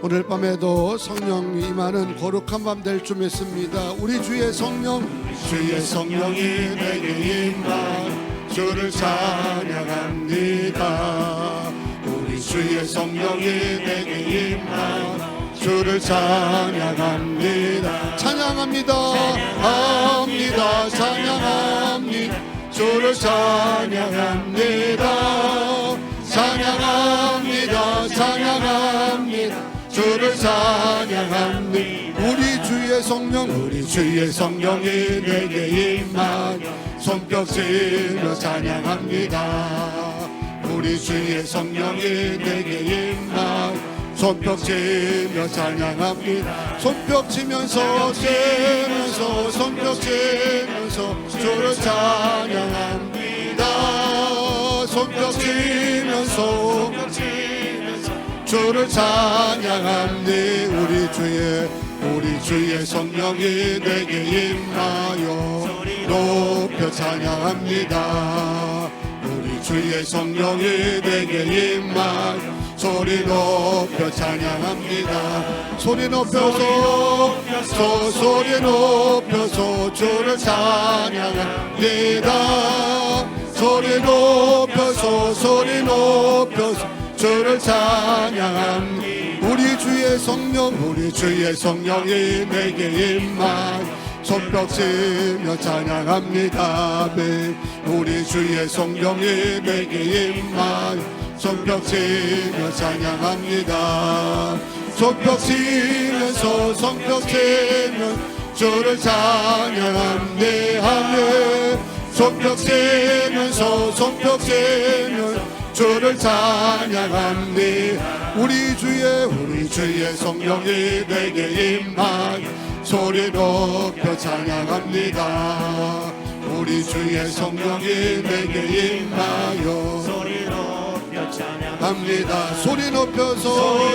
오늘 밤에도 성령이 임하는 거룩한 밤 될 줄 믿습니다. 우리 주의 성령, 주의 성령이 내게 임하 주를 찬양합니다. 우리 주의 성령이 내게 임하 주를 찬양합니다. 찬양합니다. 합니다. 찬양합니다. 주를 찬양합니다. 찬양합니다. 찬양합니다. 주를 찬양합니다. 우리 주의 성령이 내게 임하여 손뼉치며 찬양합니다. 우리 주의 성령이 내게 임하여 손뼉치며 찬양합니다. 손뼉치면서 치면서 손뼉치면서 주를 찬양합니다. 손뼉치면서 주를 찬양합니다. 우리 주의 성령이 내게 임하여 높여 찬양합니다. 우리 주의 성령이 내게 임하여 소리 높여 찬양합니다. 소리 높여서 소리 높여서 주를 찬양합니다. 소리 높여서 주를 찬양합니다. 우리 주의 성령이 내게 임하여 손뼉치며 찬양합니다. 우리 주의 성령이 내게 임하여 손뼉치며 찬양합니다. 손뼉치면서 주를 찬양합니다. 손뼉치면서 주를 찬양합니다. 우리 주의 성령이 내게 임하여 소리 높여 찬양합니다. 우리 주의 성령이 내게 임하여 소리 높여 찬양합니다. 소리 높여서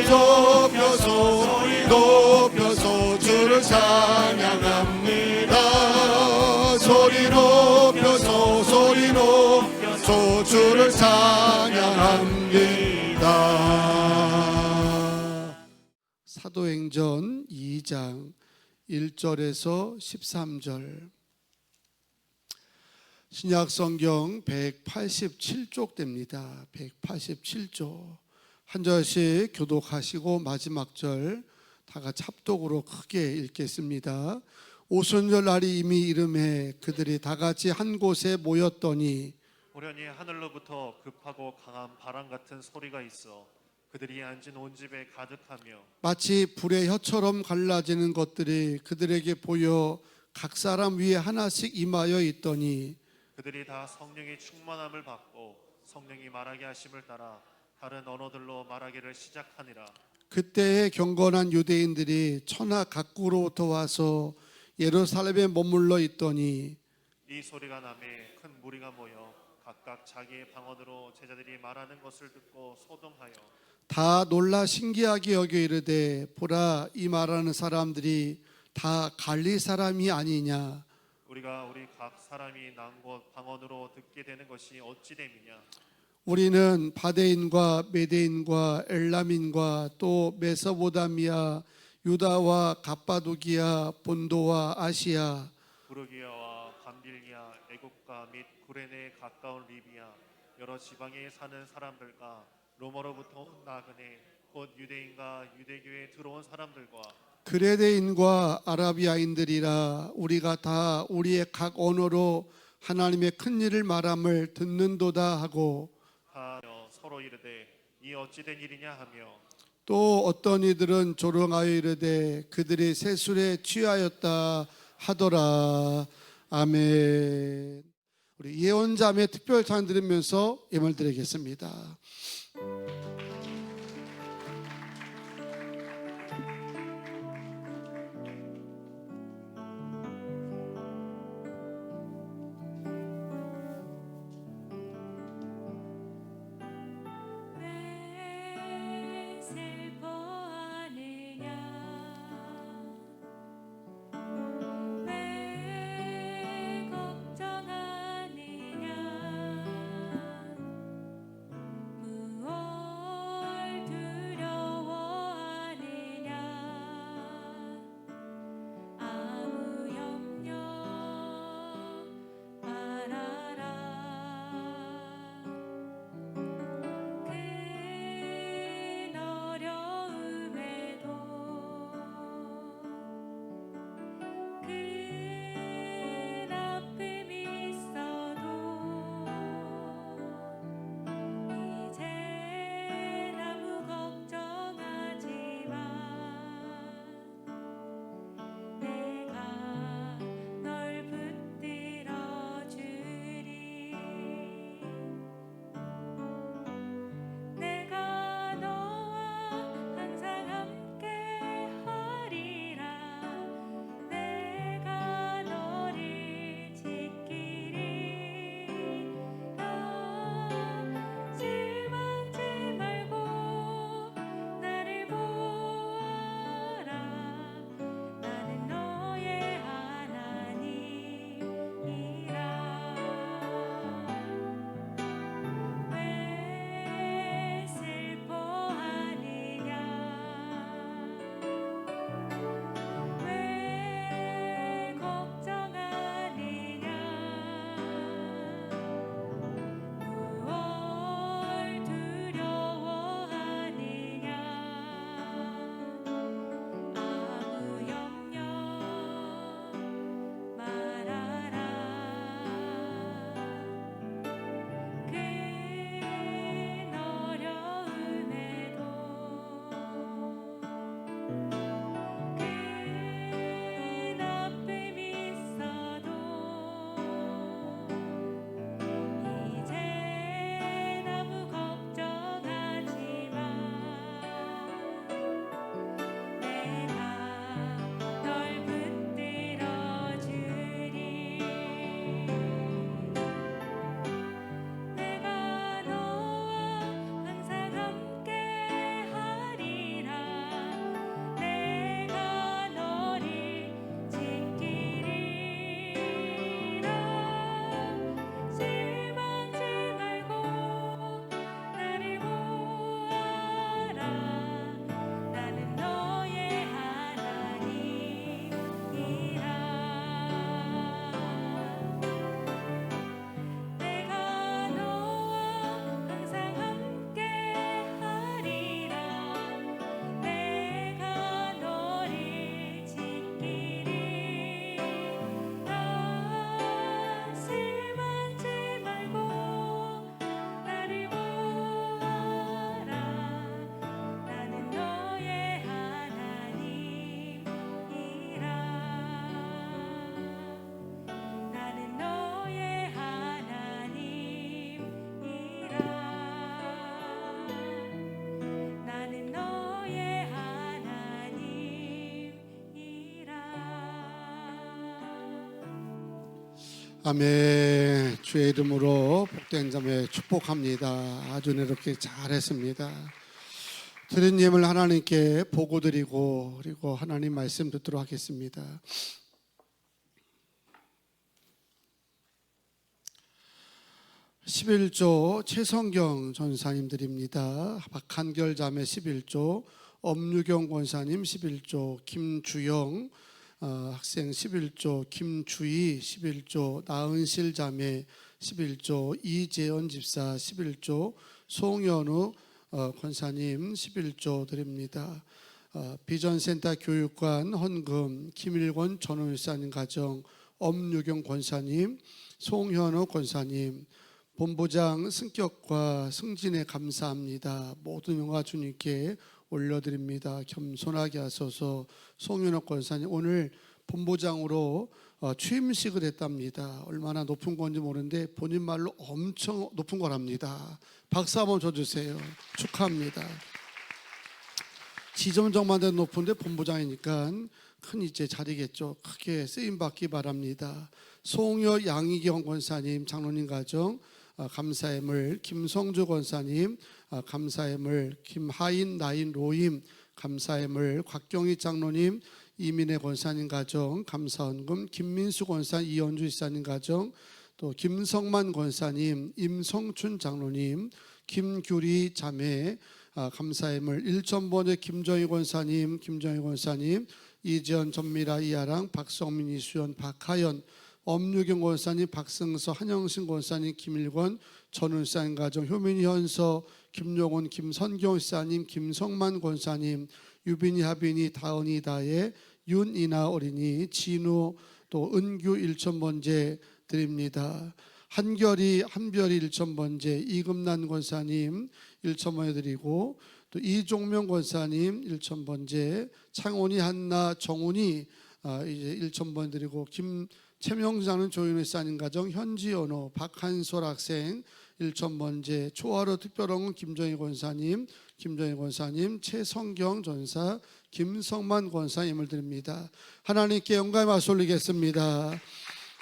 주를 찬양합니다. 소리 높여서 주를 찬양합니다. 사도행전 2장 1절에서 13절. 신약성경 187쪽 됩니다. 187쪽. 한 절씩 교독하시고 마지막 절 다 같이 합독으로 크게 읽겠습니다. 오순절 날이 이미 이름해 그들이 다 같이 한 곳에 모였더니 우연히 하늘로부터 급하고 강한 바람 같은 소리가 있어 그들이 앉은 온 집에 가득하며 마치 불의 혀처럼 갈라지는 것들이 그들에게 보여 각 사람 위에 하나씩 임하여 있더니 그들이 다 성령의 충만함을 받고 성령이 말하게 하심을 따라 다른 언어들로 말하기를 시작하니라. 그때에 경건한 유대인들이 천하 각국으로부터 와서 예루살렘에 머물러 있더니 이 소리가 나매 큰 무리가 모여 각각 자기의 방언으로 제자들이 말하는 것을 듣고 소동하여 다 놀라 신기하게 여겨 이르되 보라 이 말하는 사람들이 다 갈리 사람이 아니냐. 우리가 우리 각 사람이 난 곳 방언으로 듣게 되는 것이 어찌 됨이냐. 우리는 바데인과 메데인과 엘람인과 또 메소포타미아 유다와 갑바도기아 본도와 아시아 부르기아와 감빌리아 애국가 및 구레네에 가까운 리비아 여러 지방에 사는 사람들과 로마로부터 온 나그네 곧 유대인과 유대교에 들어온 사람들과 그레데인과 아라비아인들이라 우리가 다 우리의 각 언어로 하나님의 큰 일을 말함을 듣는도다 하고 다 서로 이르되 이 어찌된 일이냐 하며 또 어떤 이들은 조롱하여 이르되 그들이 세술에 취하였다 하더라. 아멘. 우리 예언자매 특별 찬양 들으면서 예물 드리겠습니다. 걱정하느냐 아멘. 주의 이름으로 복된 자매 축복합니다. 아주 이렇게 잘했습니다. 드린 예물 하나님께 보고 드리고 그리고 하나님 말씀 듣도록 하겠습니다. 11조 최성경 전사님들입니다. 박한결 자매 11조, 엄유경 권사님 11조, 김주영 학생 11조, 김주희 11조, 나은실 자매 11조, 이재현 집사 11조, 송현우 권사님 11조 드립니다. 비전센터 교육관 헌금, 김일권 전원일사님 가정, 엄유경 권사님, 송현우 권사님, 본부장 승격과 승진에 감사합니다. 모든 영광 주님께 올려드립니다. 겸손하게 하소서. 송윤옥 권사님 오늘 본부장으로 취임식을 했답니다. 얼마나 높은 건지 모르는데 본인 말로 엄청 높은 거랍니다. 박수 한번 줘주세요. 축하합니다. 지점장만 돼도 높은데 본부장이니까 큰 이제 자리겠죠. 크게 쓰임받기 바랍니다. 송여 양희경 권사님 장로님 가정 감사의 물, 김성주 권사님 감사의 물, 김하인 나인 로임 감사의 물, 곽경희 장로님 이민혜 권사님 가정 감사헌금, 김민수 권사님 이현주 이사님 가정, 또 김성만 권사님 임성춘 장로님 김규리 자매 감사의 물, 일천번의 김정희 권사님 이지연 전미라 이하랑 박성민 이수연 박하연 엄유경 권사님, 박승서, 한영신 권사님, 김일권, 전은사님 가정, 효민이 현서, 김용훈, 김선경 사님, 김성만 권사님, 유빈이, 하빈이, 다은이, 다혜, 윤이나 어린이, 진우, 또 은규 일천번제 드립니다. 한별이 일천번제, 이금난 권사님 일천번제 드리고, 또 이종명 권사님 일천번제, 창원이, 한나, 정훈이 이제 일천번 드리고, 최명자는 조윤희 사님 가정, 현지연호, 박한솔 학생 1천번제, 초하루 특별원은 김정희 권사님, 최성경 전사, 김성만 권사님을 드립니다. 하나님께 영광의 말씀 올리겠습니다.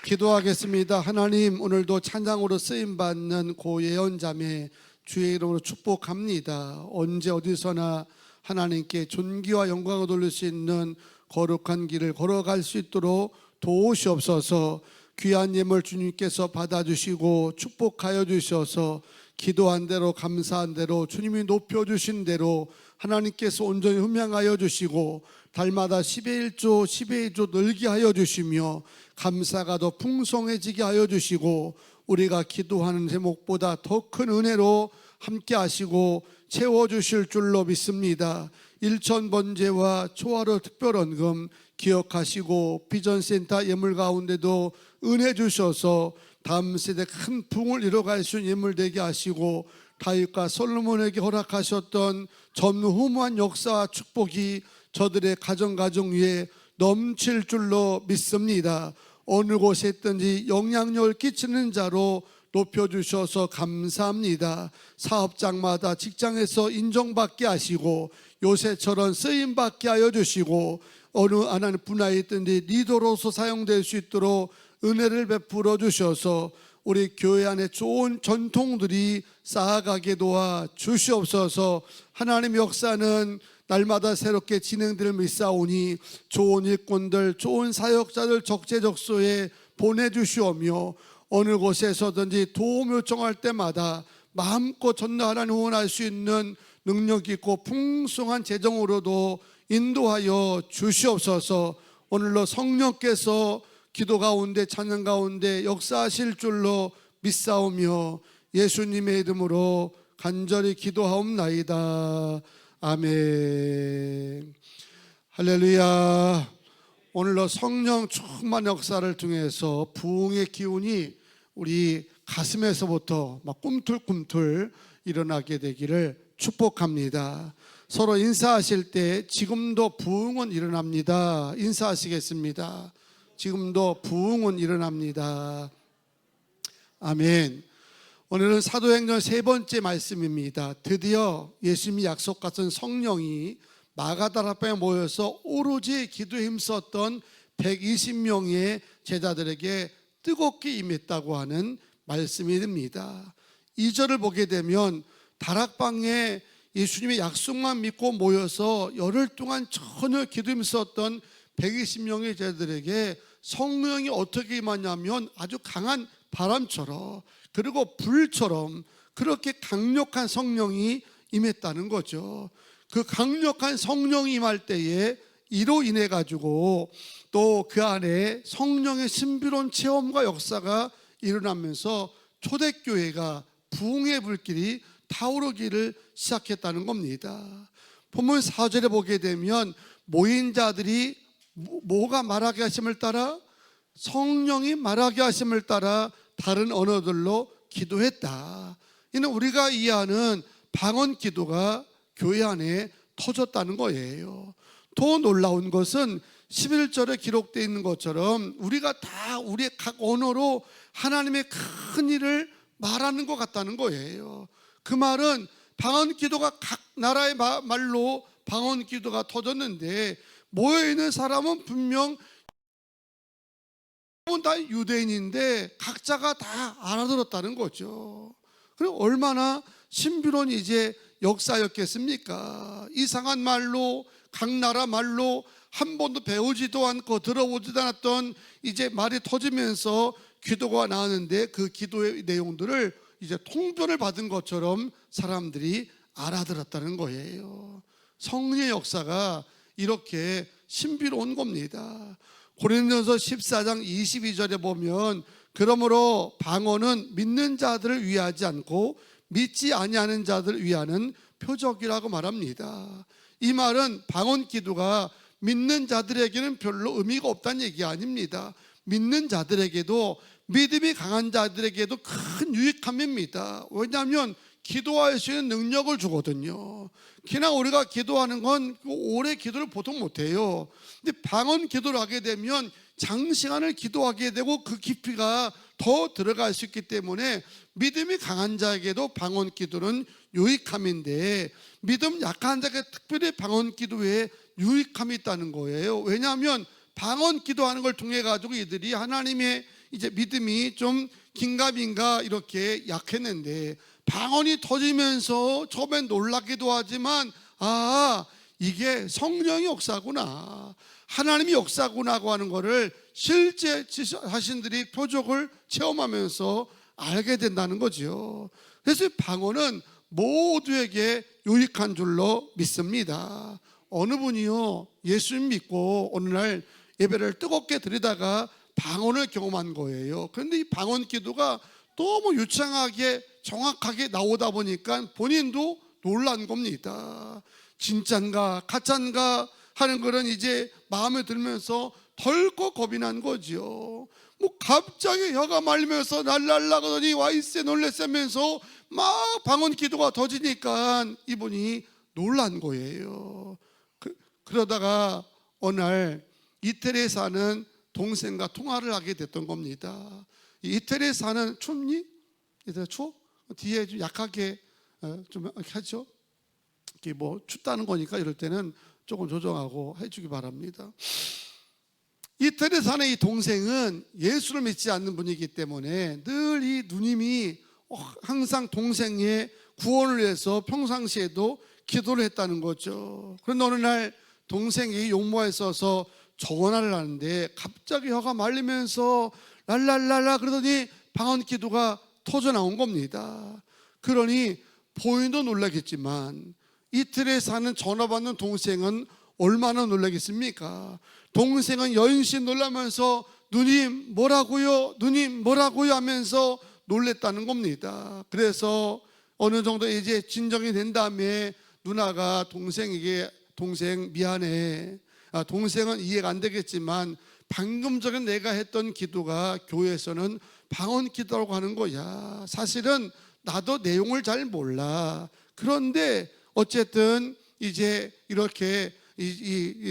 기도하겠습니다. 하나님 오늘도 찬양으로 쓰임받는 고예언 자매 주의 이름으로 축복합니다. 언제 어디서나 하나님께 존귀와 영광을 돌릴 수 있는 거룩한 길을 걸어갈 수 있도록 도우시옵소서. 귀한 예물 주님께서 받아주시고 축복하여 주셔서 기도한 대로 감사한 대로 주님이 높여주신 대로 하나님께서 온전히 흠양하여 주시고 달마다 10의 1조 늘게 하여 주시며 감사가 더 풍성해지게 하여 주시고 우리가 기도하는 제목보다 더 큰 은혜로 함께 하시고 채워주실 줄로 믿습니다. 1천번제와 초하루 특별헌금 기억하시고 비전센터 예물 가운데도 은혜 주셔서 다음 세대 큰 부흥을 이뤄갈 수 있는 예물 되게 하시고 다윗과 솔로몬에게 허락하셨던 전무후무한 역사와 축복이 저들의 가정 위에 넘칠 줄로 믿습니다. 어느 곳에 있든지 영향력을 끼치는 자로 높여주셔서 감사합니다. 사업장마다 직장에서 인정받게 하시고 요새처럼 쓰임받게 하여 주시고 어느 하나님 분야에 있든지 리더로서 사용될 수 있도록 은혜를 베풀어 주셔서 우리 교회 안에 좋은 전통들이 쌓아가게 도와 주시옵소서. 하나님의 역사는 날마다 새롭게 진행될 믿사오니 좋은 일꾼들, 좋은 사역자들 적재적소에 보내주시오며 어느 곳에서든지 도움 요청할 때마다 마음껏 전도 하나님 후원할 수 있는 능력 있고 풍성한 재정으로도 인도하여 주시옵소서. 오늘로 성령께서 기도 가운데 찬양 가운데 역사하실 줄로 믿사오며 예수님의 이름으로 간절히 기도하옵나이다. 아멘. 할렐루야. 오늘로 성령 충만 역사를 통해서 부흥의 기운이 우리 가슴에서부터 막 꿈틀꿈틀 일어나게 되기를 축복합니다. 서로 인사하실 때 지금도 부흥은 일어납니다. 인사하시겠습니다. 지금도 부흥은 일어납니다. 아멘. 오늘은 사도행전 3번째 말씀입니다. 드디어 예수님이 약속하신 성령이 마가다라방에 모여서 오로지 기도에 힘썼던 120명의 제자들에게 뜨겁게 임했다고 하는 말씀이 됩니다. 2절을 보게 되면 다락방에 예수님의 약속만 믿고 모여서 열흘 동안 전혀 기도하며 있었던 120명의 제자들에게 성령이 어떻게 임하냐면 아주 강한 바람처럼 그리고 불처럼 그렇게 강력한 성령이 임했다는 거죠. 그 강력한 성령이 임할 때에 이로 인해 가지고 또 그 안에 성령의 신비로운 체험과 역사가 일어나면서 초대교회가 부흥의 불길이 타오르기를 시작했다는 겁니다. 본문 4절에 보게 되면 모인 자들이 뭐가 말하게 하심을 따라 성령이 말하게 하심을 따라 다른 언어들로 기도했다. 이는 우리가 이해하는 방언 기도가 교회 안에 터졌다는 거예요. 더 놀라운 것은 11절에 기록되어 있는 것처럼 우리가 다 우리의 각 언어로 하나님의 큰 일을 말하는 것 같다는 거예요. 그 말은 방언 기도가 각 나라의 말로 방언 기도가 터졌는데 모여있는 사람은 분명 다 유대인인데 각자가 다 알아들었다는 거죠. 그럼 얼마나 신비로운 이제 역사였겠습니까? 이상한 말로 각 나라 말로 한 번도 배우지도 않고 들어보지도 않았던 이제 말이 터지면서 기도가 나왔는데 그 기도의 내용들을 이제 통변을 받은 것처럼 사람들이 알아들었다는 거예요. 성령의 역사가 이렇게 신비로운 겁니다. 고린도전서 14장 22절에 보면 그러므로 방언은 믿는 자들을 위하지 않고 믿지 아니하는 자들을 위하는 표적이라고 말합니다. 이 말은 방언 기도가 믿는 자들에게는 별로 의미가 없다는 얘기 아닙니다. 믿는 자들에게도 믿음이 강한 자들에게도 큰 유익함입니다. 왜냐하면 기도할 수 있는 능력을 주거든요. 그냥 우리가 기도하는 건 오래 기도를 보통 못해요. 근데 방언 기도를 하게 되면 장시간을 기도하게 되고 그 깊이가 더 들어갈 수 있기 때문에 믿음이 강한 자에게도 방언 기도는 유익함인데 믿음 약한 자에게 특별히 방언 기도에 유익함이 있다는 거예요. 왜냐하면 방언 기도하는 걸 통해 가지고 이들이 하나님의 이제 믿음이 좀 긴가민가 이렇게 약했는데 방언이 터지면서 처음엔 놀랍기도 하지만 이게 성령의 역사구나, 하나님의 역사구나고 하는 것을 실제 자신들이 표적을 체험하면서 알게 된다는 거죠. 그래서 방언은 모두에게 유익한 줄로 믿습니다. 어느 분이요 예수님 믿고 어느 날 예배를 뜨겁게 드리다가 방언을 경험한 거예요. 그런데 이 방언 기도가 너무 유창하게 정확하게 나오다 보니까 본인도 놀란 겁니다. 진짠가 가짠가 하는 거는 이제 마음에 들면서 덜컥 겁이 난 거죠. 갑자기 혀가 말리면서 날랄라 그러더니 와이세 놀랬으면서 막 방언 기도가 터지니까 이분이 놀란 거예요. 그러다가 어느 날 이태리에 사는 동생과 통화를 하게 됐던 겁니다. 이태리에 사는 춥니? 이태리 추워? 뒤에 좀 약하게 좀 하죠. 이게 춥다는 거니까 이럴 때는 조금 조정하고 해주기 바랍니다. 이태리에 사는 이 동생은 예수를 믿지 않는 분이기 때문에 늘 이 누님이 항상 동생의 구원을 위해서 평상시에도 기도를 했다는 거죠. 그런데 어느 날 동생이 용모에 서서 전화를 하는데 갑자기 혀가 말리면서 랄랄랄라 그러더니 방언 기도가 터져 나온 겁니다. 그러니 본인도 놀라겠지만 이틀에 사는 전화 받는 동생은 얼마나 놀라겠습니까? 동생은 연신 놀라면서 누님 뭐라고요? 누님 뭐라고요? 하면서 놀랬다는 겁니다. 그래서 어느 정도 이제 진정이 된 다음에 누나가 동생에게 동생 미안해. 동생은 이해가 안 되겠지만 방금 전에 내가 했던 기도가 교회에서는 방언 기도라고 하는 거야. 사실은 나도 내용을 잘 몰라. 그런데 어쨌든 이제 이렇게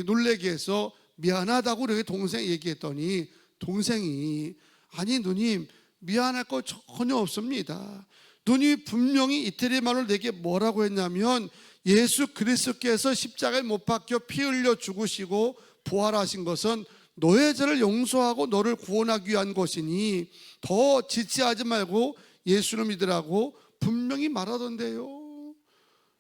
놀래게 해서 미안하다고 그렇게 동생 얘기했더니 동생이 아니 누님 미안할 거 전혀 없습니다. 누님이 분명히 이태리 말로 내게 뭐라고 했냐면 예수 그리스도께서 십자가에 못 박혀 피 흘려 죽으시고 부활하신 것은 너의 죄를 용서하고 너를 구원하기 위한 것이니 더 지체하지 말고 예수를 믿으라고 분명히 말하던데요.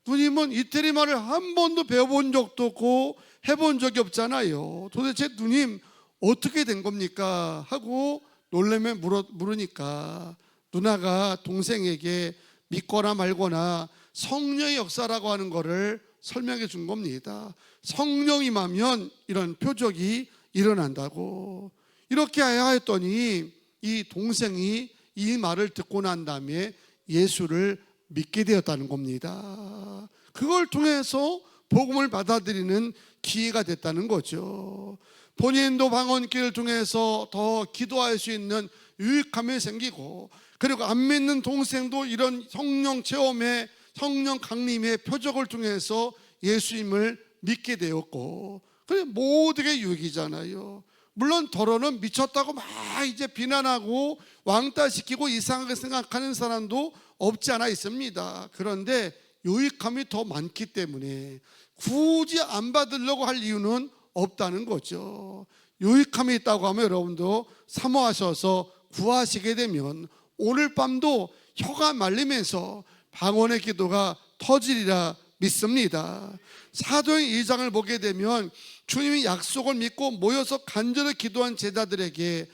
누님은 이태리 말을 한 번도 배워본 적도 없고 해본 적이 없잖아요. 도대체 누님 어떻게 된 겁니까? 하고 놀라며 물으니까 누나가 동생에게 믿거나 말거나 성령의 역사라고 하는 것을 설명해 준 겁니다. 성령이 임하면 이런 표적이 일어난다고. 이렇게 해야 했더니 이 동생이 이 말을 듣고 난 다음에 예수를 믿게 되었다는 겁니다. 그걸 통해서 복음을 받아들이는 기회가 됐다는 거죠. 본인도 방언길을 통해서 더 기도할 수 있는 유익함이 생기고, 그리고 안 믿는 동생도 이런 성령 체험의 성령 강림의 표적을 통해서 예수님을 믿게 되었고, 그래 모두에게 유익이잖아요. 물론 더러는 미쳤다고 막 이제 비난하고 왕따시키고 이상하게 생각하는 사람도 없지 않아 있습니다. 그런데 유익함이 더 많기 때문에 굳이 안 받으려고 할 이유는 없다는 거죠. 유익함이 있다고 하면 여러분도 사모하셔서 구하시게 되면 오늘 밤도 혀가 말리면서 방언의 기도가 터지리라 믿습니다. 사도행 2장을 보게 되면 주님이 약속을 믿고 모여서 간절히 기도한 제자들에게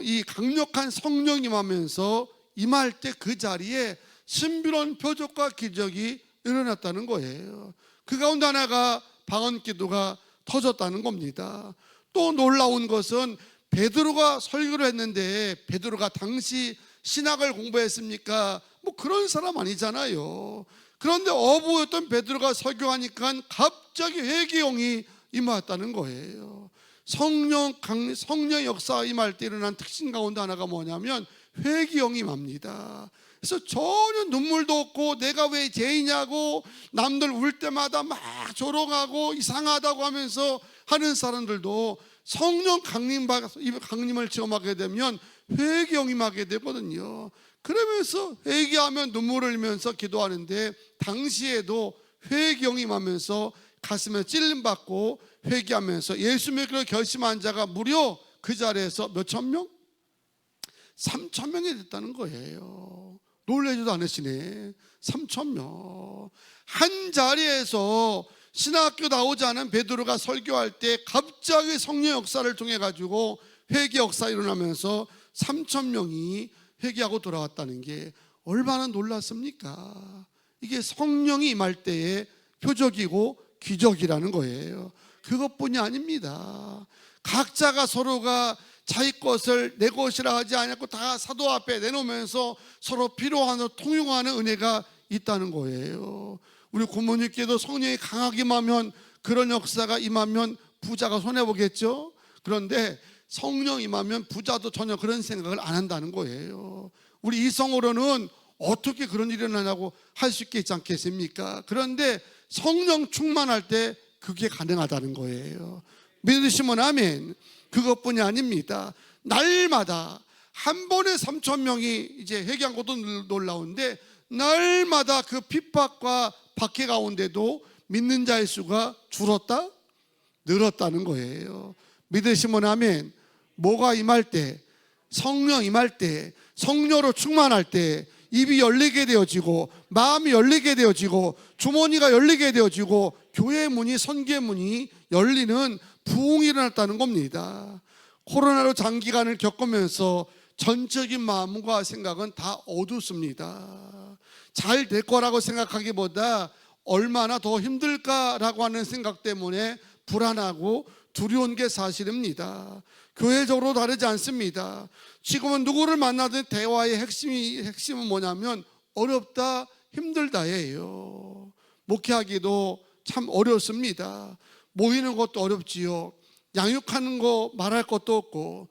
이 강력한 성령이 임하면서 임할 때 그 자리에 신비로운 표적과 기적이 일어났다는 거예요. 그 가운데 하나가 방언 기도가 터졌다는 겁니다. 또 놀라운 것은 베드로가 설교를 했는데 베드로가 당시 신학을 공부했습니까? 뭐 그런 사람 아니잖아요. 그런데 어부였던 베드로가 설교하니까 갑자기 회개용이 임했다는 거예요. 성령 역사가 임할 때 일어난 특징 가운데 하나가 뭐냐면 회개용이 임합니다. 그래서 전혀 눈물도 없고 내가 왜 죄이냐고 남들 울 때마다 막 조롱하고 이상하다고 하면서 하는 사람들도 성령 강림을 체험하게 되면 회개용이 임하게 되거든요. 그러면서 회개하면 눈물을 흘리면서 기도하는데 당시에도 회개용이 임하면서 가슴에 찔림받고 회개하면서 예수 믿기로 결심한 자가 무려 그 자리에서 몇천 명? 3천 명이 됐다는 거예요. 놀라지도 않으시네. 3천 명. 한 자리에서 신학교 나오지 않은 베드로가 설교할 때 갑자기 성령 역사를 통해 가지고 회개 역사 일어나면서 3천 명이 회개하고 돌아왔다는 게 얼마나 놀랐습니까? 이게 성령이 임할 때의 표적이고 기적이라는 거예요. 그것뿐이 아닙니다. 각자가 서로가 자기 것을 내 것이라 하지 않고 다 사도 앞에 내놓으면서 서로 필요한 통용하는 은혜가 있다는 거예요. 우리 고모님께도 성령이 강하게 임하면 그런 역사가 임하면 부자가 손해보겠죠. 그런데 성령 임하면 부자도 전혀 그런 생각을 안 한다는 거예요. 우리 이성으로는 어떻게 그런 일이 일어나냐고 할 수 있겠지 않겠습니까? 그런데 성령 충만할 때 그게 가능하다는 거예요. 믿으시면 아멘. 그것뿐이 아닙니다. 날마다 한 번에 3천 명이 이제 회개한 것도 놀라운데 날마다 그 핍박과 박해 가운데도 믿는 자의 수가 줄었다? 늘었다는 거예요. 믿으시면 아멘. 뭐가 임할 때, 성령 임할 때, 성령으로 충만할 때 입이 열리게 되어지고 마음이 열리게 되어지고 주머니가 열리게 되어지고 교회 문이 선교의 문이 열리는 부흥이 일어났다는 겁니다. 코로나로 장기간을 겪으면서 전적인 마음과 생각은 다 어둡습니다. 잘 될 거라고 생각하기보다 얼마나 더 힘들까라고 하는 생각 때문에 불안하고 두려운 게 사실입니다. 교회적으로 다르지 않습니다. 지금은 누구를 만나든 대화의 핵심은 뭐냐면 어렵다, 힘들다예요. 목회하기도 참 어렵습니다. 모이는 것도 어렵지요. 양육하는 거 말할 것도 없고,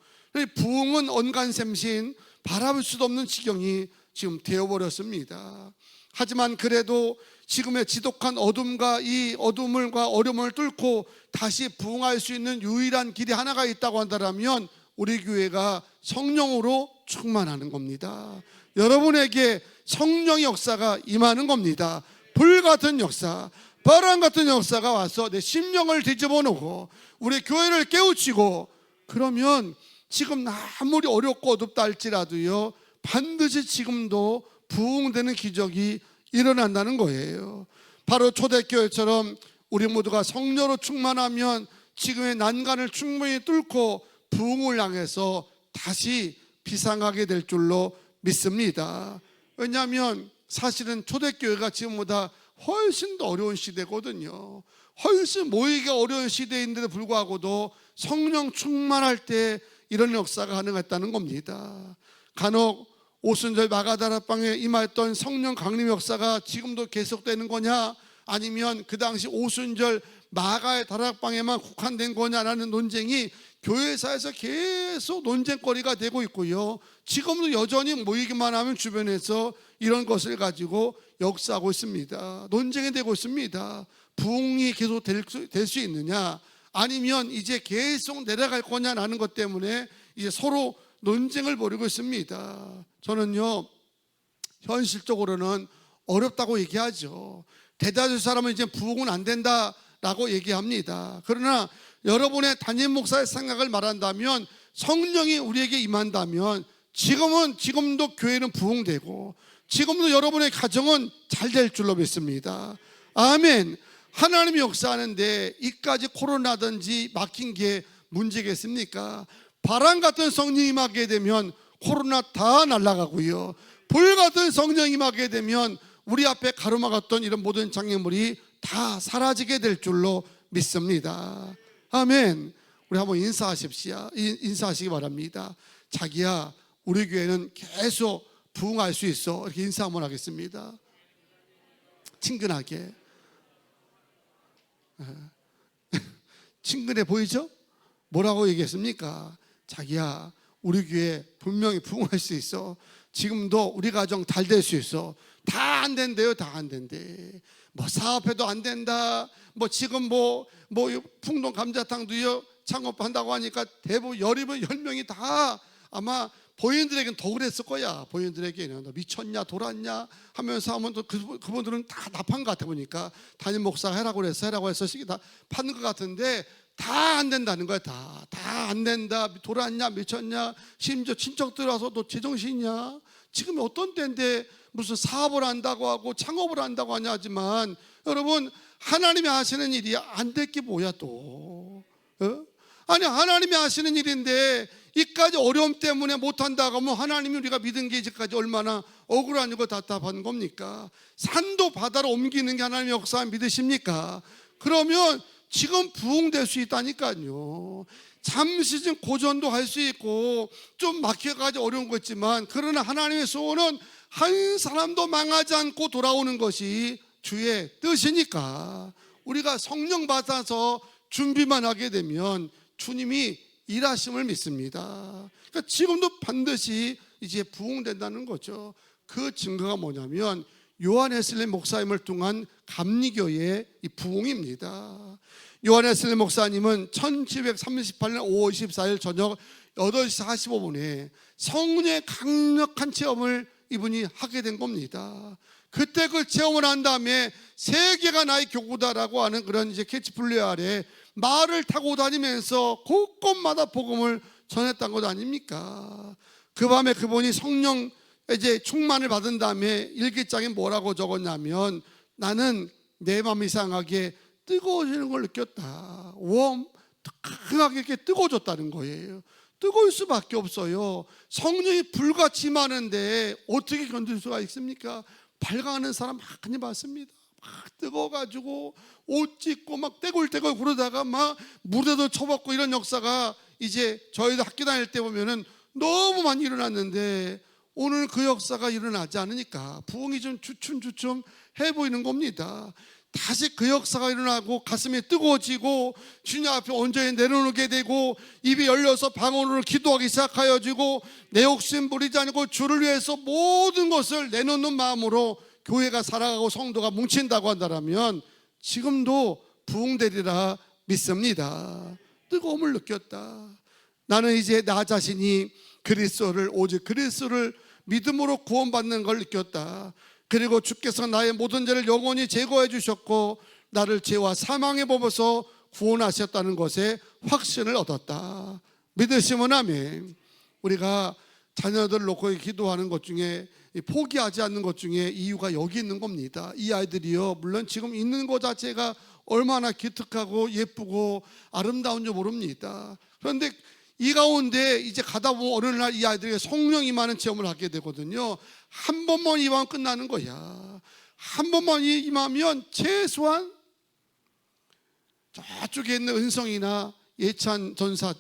부흥은 언간샘신 바라볼 수도 없는 지경이 지금 되어버렸습니다. 하지만 그래도 지금의 지독한 어둠과 이 어둠과 어려움을 뚫고 다시 부흥할 수 있는 유일한 길이 하나가 있다고 한다면 우리 교회가 성령으로 충만하는 겁니다. 여러분에게 성령의 역사가 임하는 겁니다. 불같은 역사, 바람 같은 역사가 와서 내 심령을 뒤집어 놓고 우리 교회를 깨우치고 그러면 지금 아무리 어렵고 어둡다 할지라도요, 반드시 지금도 부흥되는 기적이 일어난다는 거예요. 바로 초대교회처럼 우리 모두가 성령으로 충만하면 지금의 난간을 충분히 뚫고 부흥을 향해서 다시 비상하게 될 줄로 믿습니다. 왜냐하면 사실은 초대교회가 지금보다 훨씬 더 어려운 시대거든요. 훨씬 모이기가 어려운 시대인데도 불구하고도 성령 충만할 때 이런 역사가 가능했다는 겁니다. 간혹 오순절 마가다락방에 임하였던 성령 강림 역사가 지금도 계속되는 거냐, 아니면 그 당시 오순절 마가의 다락방에만 국한된 거냐라는 논쟁이 교회사에서 계속 논쟁거리가 되고 있고요. 지금도 여전히 모이기만 하면 주변에서 이런 것을 가지고 역사하고 있습니다. 논쟁이 되고 있습니다. 부흥이 계속 될 수 있느냐, 아니면 이제 계속 내려갈 거냐라는 것 때문에 이제 서로 논쟁을 벌이고 있습니다. 저는요, 현실적으로는 어렵다고 얘기하죠. 대다수 사람은 이제 부흥은 안 된다라고 얘기합니다. 그러나 여러분의 담임 목사의 생각을 말한다면, 성령이 우리에게 임한다면 지금도 교회는 부흥되고 지금도 여러분의 가정은 잘 될 줄로 믿습니다. 아멘. 하나님이 역사하는데 이까지 코로나든지 막힌 게 문제겠습니까? 바람 같은 성령이 임하게 되면 코로나 다 날아가고요, 불 같은 성령이 임하게 되면 우리 앞에 가로막았던 이런 모든 장애물이 다 사라지게 될 줄로 믿습니다. 아멘. 우리 한번 인사하시기 바랍니다. 자기야, 우리 교회는 계속 부흥할 수 있어. 이렇게 인사 한번 하겠습니다. 친근하게. 친근해 보이죠? 뭐라고 얘기했습니까? 자기야, 우리 교회 분명히 부흥할 수 있어. 지금도 우리 가정 잘 될 수 있어. 다 안 된대요. 다 안 된대. 뭐 사업해도 안 된다. 뭐 지금 뭐 풍동 감자탕도요 창업한다고 하니까 대부분 10명이 다 아마 보인들에게는 더 그랬을 거야. 보인들에게는 너 미쳤냐 돌았냐 하면서 하면 또 그분들은 다 납한 것 같아 보니까 담임 목사가 해라고 해서 다 파는 것 같은데 다 안 된다는 거야. 다 안 된다. 돌았냐 미쳤냐, 심지어 친척들 와서 너 제정신이냐, 지금 어떤 때인데 무슨 사업을 한다고 하고 창업을 한다고 하냐 하지만, 여러분 하나님이 하시는 일이 안 될 게 뭐야 또? 아니 하나님이 하시는 일인데 이까지 어려움 때문에 못한다고 하면 하나님이 우리가 믿은 게 이제까지 얼마나 억울하고 답답한 겁니까? 산도 바다로 옮기는 게 하나님의 역사 믿으십니까? 그러면 지금 부흥될 수 있다니까요. 잠시 좀 고전도 할 수 있고 좀 막혀가지고 어려운 거 있지만, 그러나 하나님의 소원은 한 사람도 망하지 않고 돌아오는 것이 주의 뜻이니까 우리가 성령 받아서 준비만 하게 되면 주님이 일하심을 믿습니다. 그러니까 지금도 반드시 이제 부흥된다는 거죠. 그 증거가 뭐냐면 요한 웨슬리 목사님을 통한 감리교회의 이 부흥입니다. 요한 웨슬리 목사님은 1738년 5월 24일 저녁 8시 45분에 성령의 강력한 체험을 이분이 하게 된 겁니다. 그때 그 체험을 한 다음에 세계가 나의 교구다라고 하는 그런 이제 캐치플레이 아래 말을 타고 다니면서 곳곳마다 복음을 전했던 것 아닙니까? 그 밤에 그분이 성령 이제 충만을 받은 다음에 일기장에 뭐라고 적었냐면, 나는 내 마음이 이상하게 뜨거워지는 걸 느꼈다. 뜨거하게 이렇게 뜨거워졌다는 거예요. 뜨거울 수밖에 없어요. 성령이 불같이 많은데 어떻게 견딜 수가 있습니까? 밝아가는 사람 많이 봤습니다. 막 뜨거워가지고 옷 찢고 막 떼굴떼굴 그러다가 막 물에도 쳐박고 이런 역사가 이제 저희도 학교 다닐 때 보면은 너무 많이 일어났는데, 오늘 그 역사가 일어나지 않으니까 부흥이 좀 주춤주춤 해 보이는 겁니다. 다시 그 역사가 일어나고 가슴이 뜨거워지고 주님 앞에 온전히 내려놓게 되고 입이 열려서 방언으로 기도하기 시작하여지고 내 욕심 부리지 않고 주를 위해서 모든 것을 내놓는 마음으로 교회가 살아가고 성도가 뭉친다고 한다면 지금도 부흥되리라 믿습니다. 뜨거움을 느꼈다. 나는 이제 나 자신이 오직 그리스도를 믿음으로 구원받는 걸 느꼈다. 그리고 주께서 나의 모든 죄를 영원히 제거해 주셨고 나를 죄와 사망의 법에서 구원하셨다는 것에 확신을 얻었다. 믿으시면 아멘. 우리가 자녀들을 놓고 기도하는 것 중에 포기하지 않는 것 중에 이유가 여기 있는 겁니다. 이 아이들이요, 물론 지금 있는 것 자체가 얼마나 기특하고 예쁘고 아름다운지 모릅니다. 그런데 이 가운데 이제 가다 보면 어느 날 이 아이들에게 성령 임하는 체험을 하게 되거든요. 한 번만 임하면 끝나는 거야. 한 번만 임하면 최소한 저쪽에 있는 은성이나 예찬 전사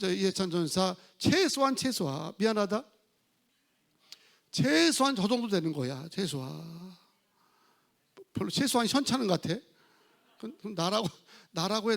최소한 미안하다. 최소한 저 정도 되는 거야. 최소한. 별로 최소한 현찮은 것 같아. 그럼 나라고 해.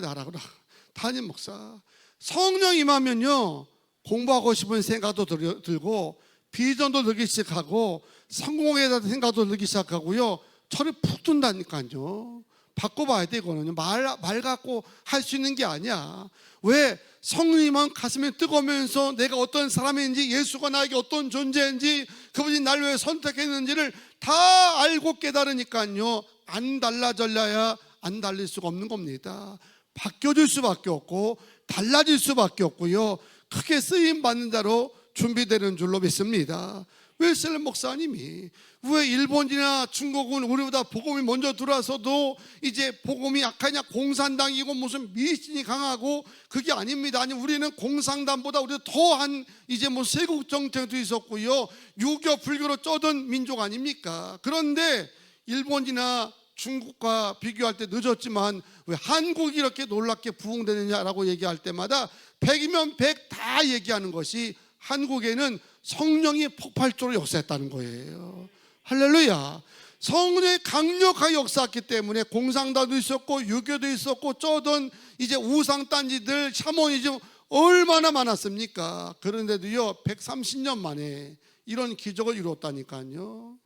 담임 목사. 성령 임하면요, 공부하고 싶은 생각도 들고 비전도 들기 시작하고 성공에 대한 생각도 들기 시작하고요, 철이 푹 든다니까요. 바꿔봐야 돼. 이거는 말 갖고 할 수 있는 게 아니야. 왜? 성령님은 가슴에 뜨거우면서 내가 어떤 사람인지, 예수가 나에게 어떤 존재인지, 그분이 나를 왜 선택했는지를 다 알고 깨달으니까요, 안 달라져야 안 달릴 수가 없는 겁니다. 바뀌어질 수밖에 없고 달라질 수밖에 없고요, 크게 쓰임 받는 자로 준비되는 줄로 믿습니다. 웰슬 목사님이 왜 일본이나 중국은 우리보다 복음이 먼저 들어와서도 이제 복음이 약하냐, 공산당이고 무슨 미신이 강하고, 그게 아닙니다. 아니, 우리는 공산당보다 우리가 더한 이제 뭐 세국 정책도 있었고요, 유교 불교로 쩌든 민족 아닙니까? 그런데 일본이나 중국과 비교할 때 늦었지만 왜 한국이 이렇게 놀랍게 부흥되느냐라고 얘기할 때마다 100이면 100 다 얘기하는 것이 한국에는 성령이 폭발적으로 역사했다는 거예요. 할렐루야. 성령이 강력하게 역사했기 때문에 공산당도 있었고 유교도 있었고 쩌든 이제 우상단지들, 샤머니즘 얼마나 많았습니까? 그런데도요, 130년 만에 이런 기적을 이뤘다니까요.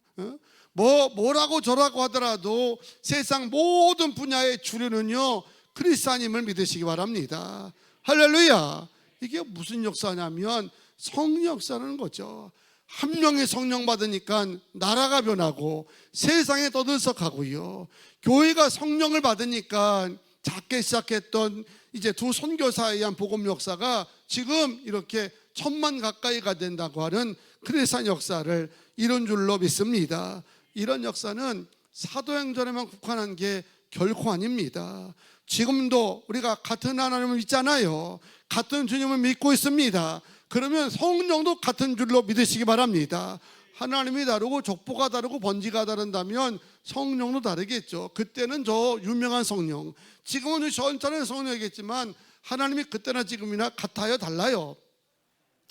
뭐라고 저라고 하더라도 세상 모든 분야의 주류는요, 그리스도님을 믿으시기 바랍니다. 할렐루야. 이게 무슨 역사냐면 성령 역사라는 거죠. 한 명의 성령 받으니까 나라가 변하고 세상에 떠들썩하고요, 교회가 성령을 받으니까 작게 시작했던 이제 두 선교사에 의한 복음 역사가 지금 이렇게 1000만 가까이가 된다고 하는 크리스찬 역사를 이룬 줄로 믿습니다. 이런 역사는 사도행전에만 국한한 게 결코 아닙니다. 지금도 우리가 같은 하나님을 믿잖아요. 같은 주님을 믿고 있습니다. 그러면 성령도 같은 줄로 믿으시기 바랍니다. 하나님이 다르고 족보가 다르고 번지가 다른다면 성령도 다르겠죠. 그때는 저 유명한 성령, 지금은 전천의 성령이겠지만 하나님이 그때나 지금이나 같아요, 달라요?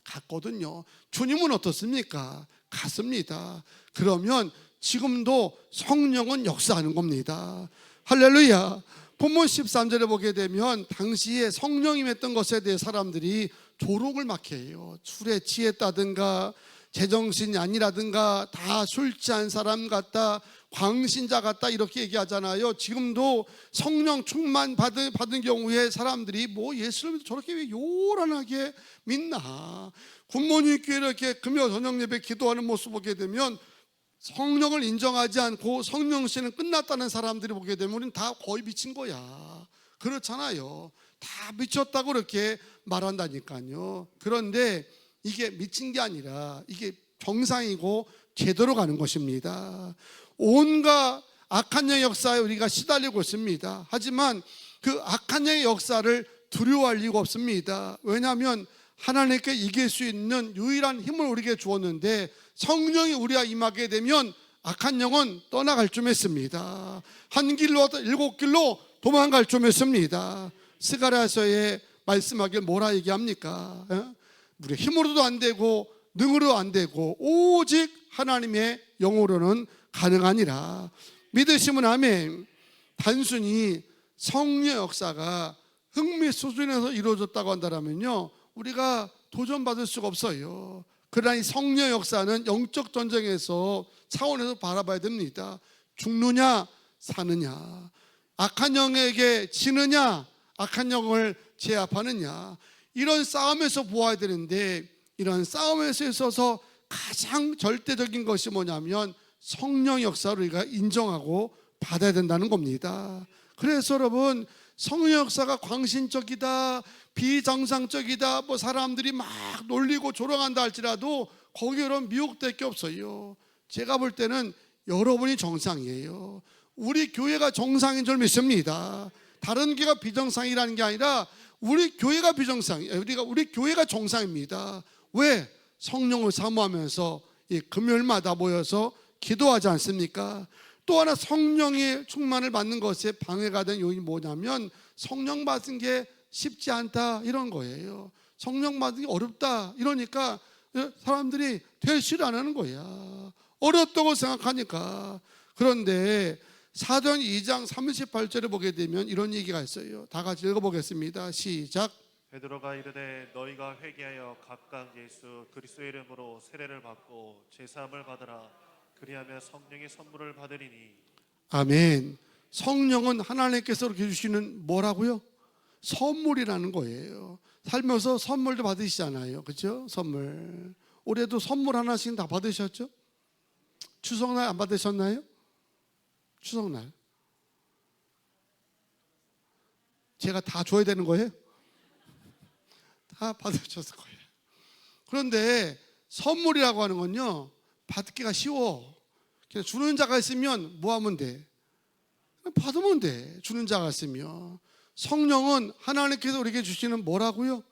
같거든요. 주님은 어떻습니까? 같습니다. 그러면 지금도 성령은 역사하는 겁니다. 할렐루야. 본문 13절에 보게 되면 당시에 성령이 임했던 것에 대해 사람들이 조롱을 막 해요. 술에 취했다든가 제정신이 아니라든가 다 술 취한 사람 같다, 광신자 같다, 이렇게 얘기하잖아요. 지금도 성령 충만 받은 경우에 사람들이 뭐 예수를 저렇게 왜 요란하게 믿나, 굿모닝 교회 이렇게 금요 저녁 예배 기도하는 모습 보게 되면 성령을 인정하지 않고 성령신은 끝났다는 사람들이 보게 되면 우리는 다 거의 미친 거야. 그렇잖아요. 다 미쳤다고 그렇게 말한다니까요. 그런데 이게 미친 게 아니라 이게 정상이고 제대로 가는 것입니다. 온갖 악한 영의 역사에 우리가 시달리고 있습니다. 하지만 그 악한 영의 역사를 두려워할 이유가 없습니다. 왜냐하면 하나님께 이길 수 있는 유일한 힘을 우리에게 주었는데, 성령이 우리와 임하게 되면 악한 영은 떠나갈 줄 믿습니다. 한 길로 7길로 도망갈 줄 믿습니다. 스가랴서에 말씀하길 뭐라 얘기합니까? 우리 힘으로도 안 되고 능으로 안 되고 오직 하나님의 영으로는 가능하니라. 믿으시면 아멘. 단순히 성령 역사가 흥미 수준에서 이루어졌다고 한다면요, 우리가 도전받을 수가 없어요. 그러나 이 성령 역사는 영적 전쟁에서 차원에서 바라봐야 됩니다. 죽느냐 사느냐, 악한 영에게 지느냐 악한 영을 제압하느냐, 이런 싸움에서 보아야 되는데, 이런 싸움에서 있어서 가장 절대적인 것이 뭐냐면 성령 역사를 우리가 인정하고 받아야 된다는 겁니다. 그래서 여러분, 성령 역사가 광신적이다, 비정상적이다, 뭐 사람들이 막 놀리고 조롱한다 할지라도 거기 그런 미혹될 게 없어요. 제가 볼 때는 여러분이 정상이에요. 우리 교회가 정상인 줄 믿습니다. 다른 교회가 비정상이라는 게 아니라 우리 교회가 비정상이에요. 우리 교회가 정상입니다. 왜? 성령을 사모하면서 이 금요일마다 모여서 기도하지 않습니까? 또 하나 성령의 충만을 받는 것에 방해가 된 요인이 뭐냐면 성령 받은 게 쉽지 않다 이런 거예요. 성령 받은 게 어렵다 이러니까 사람들이 대시를 안 하는 거야. 어렵다고 생각하니까. 그런데 사도행 2장 38절에 보게 되면 이런 얘기가 있어요. 다 같이 읽어보겠습니다. 시작. 베드로가 이르되 너희가 회개하여 각각 예수 그리스도의 이름으로 세례를 받고 제사함을 받으라. 그리하면 성령의 선물을 받으리니. 아멘. 성령은 하나님께서 이렇게 주시는 뭐라고요? 선물이라는 거예요. 살면서 선물도 받으시잖아요. 그렇죠? 선물. 올해도 선물 하나씩 다 받으셨죠? 추석날 안 받으셨나요? 추석날 제가 다 줘야 되는 거예요? 다 받으셨을 거예요. 그런데 선물이라고 하는 건요, 받기가 쉬워. 그냥 주는 자가 있으면 뭐 하면 돼? 받으면 돼. 주는 자가 있으면. 성령은 하나님께서 우리에게 주시는 뭐라고요?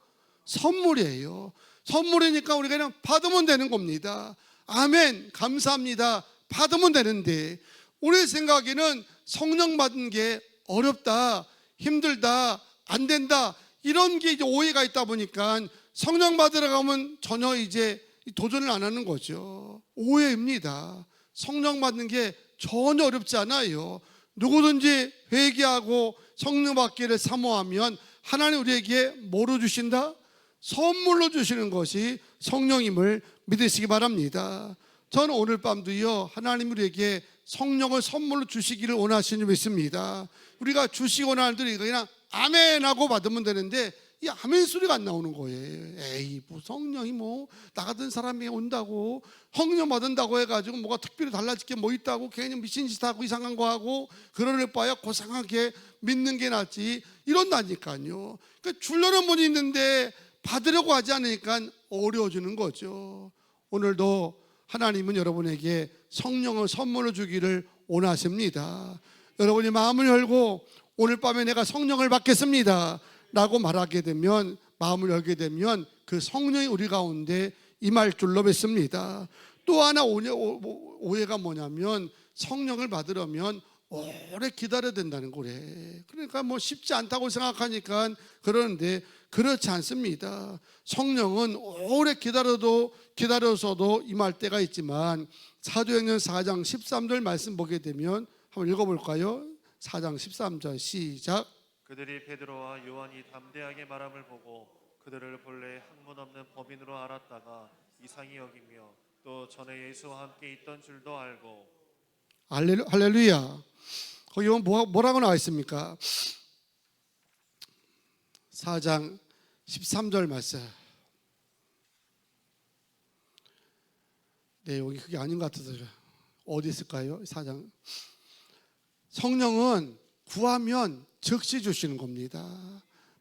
선물이에요. 선물이니까 우리가 그냥 받으면 되는 겁니다. 아멘. 감사합니다. 받으면 되는데 우리 생각에는 성령 받은 게 어렵다, 힘들다, 안 된다 이런 게 이제 오해가 있다 보니까 성령 받으러 가면 전혀 이제 도전을 안 하는 거죠. 오해입니다. 성령 받는 게 전혀 어렵지 않아요. 누구든지 회개하고 성령 받기를 사모하면 하나님 우리에게 뭐로 주신다? 선물로 주시는 것이 성령임을 믿으시기 바랍니다. 저는 오늘 밤도요, 하나님 우리에게 성령을 선물로 주시기를 원하시는 줄 믿습니다. 우리가 주시고 난 뒤에 그냥 아멘 하고 받으면 되는데 이 아멘 소리가 안 나오는 거예요. 에이, 뭐 성령이 뭐 나 같은 사람이 온다고 성령 받은다고 해가지고 뭐가 특별히 달라질 게 뭐 있다고 괜히 미친 짓 하고 이상한 거 하고 그러는 바야 고상하게 믿는 게 낫지 이런다니까요. 그러니까 주려는 분이 있는데 받으려고 하지 않으니까 어려워지는 거죠. 오늘도 하나님은 여러분에게 성령을 선물로 주기를 원하십니다. 여러분이 마음을 열고 오늘 밤에 내가 성령을 받겠습니다 라고 말하게 되면, 마음을 열게 되면 그 성령이 우리 가운데 임할 줄로 믿습니다. 또 하나 오해가 뭐냐면 성령을 받으려면 오래 기다려야 된다는 거래. 그러니까 뭐 쉽지 않다고 생각하니까 그러는데 그렇지 않습니다. 성령은 오래 기다려서도 임할 때가 있지만 사도행전 4장 13절 말씀 보게 되면 한번 읽어볼까요? 4장 13절 시작. 그들이 베드로와 요한이 담대하게 말함을 보고 그들을 본래 학문 없는 범인으로 알았다가 이상히 여기며 또 전에 예수와 함께 있던 줄도 알고. 할렐루야. 거기 뭐라고 나와 있습니까? 4장 13절 말씀. 네, 여기 그게 아닌 것 같아서 어디 있을까요? 4장. 성령은 구하면 즉시 주시는 겁니다.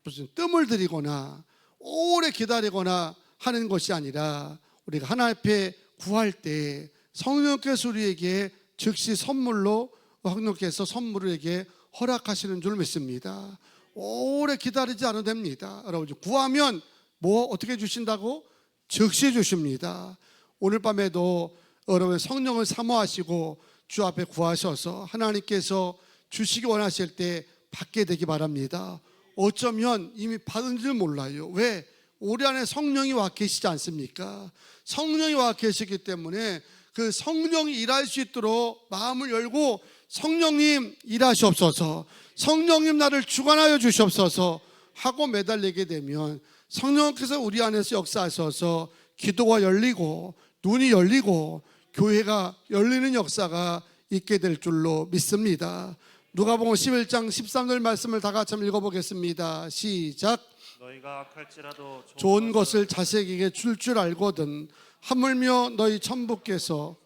무슨 뜸을 들이거나 오래 기다리거나 하는 것이 아니라 우리가 하나님 앞에 구할 때 성령께서 우리에게 즉시 선물로 성령께서 선물에게 허락하시는 줄 믿습니다. 오래 기다리지 않아도 됩니다. 여러분, 구하면 뭐 어떻게 주신다고? 즉시 주십니다. 오늘 밤에도 여러분 성령을 사모하시고 주 앞에 구하셔서 하나님께서 주시기 원하실 때 받게 되기 바랍니다. 어쩌면 이미 받은 줄 몰라요. 왜? 우리 안에 성령이 와 계시지 않습니까? 성령이 와 계시기 때문에 그 성령이 일할 수 있도록 마음을 열고 성령님 일하시옵소서, 성령님 나를 주관하여 주시옵소서 하고 매달리게 되면 성령께서 우리 안에서 역사하셔서 기도가 열리고 눈이 열리고 교회가 열리는 역사가 있게 될 줄로 믿습니다. 누가복음 11장 13절 말씀을 다 같이 한번 읽어보겠습니다. 시작. 너희가 악할지라도 좋은 것을 자식에게 줄 알거든 하물며 너희 천부께서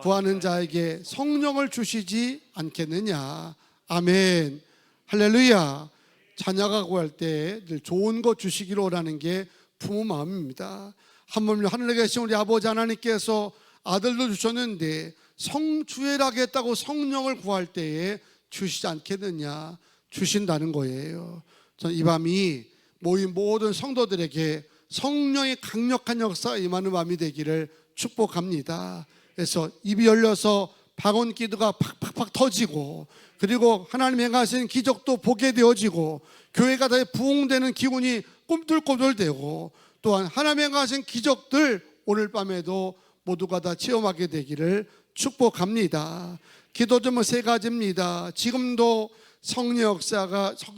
구하는 자에게 성령을 주시지 않겠느냐. 아멘. 할렐루야. 자녀가 구할 때 늘 좋은 것 주시기로 원하는 게 부모 마음입니다. 하물며 하늘에 계신 우리 아버지 하나님께서 아들도 주셨는데 성주애하겠다고 성령을 구할 때에 주시지 않겠느냐? 주신다는 거예요. 저는 이 밤이 모인 모든 성도들에게 성령의 강력한 역사가 임하는 밤이 되기를 축복합니다. 그래서 입이 열려서 방언 기도가 팍팍팍 터지고, 그리고 하나님 행하신 기적도 보게 되어지고, 교회가 다 부흥되는 기운이 꿈틀꿈틀되고, 또한 하나님 행하신 기적들 오늘 밤에도 모두가 다 체험하게 되기를 축복합니다. 기도 점은 세 가지입니다. 지금도 성령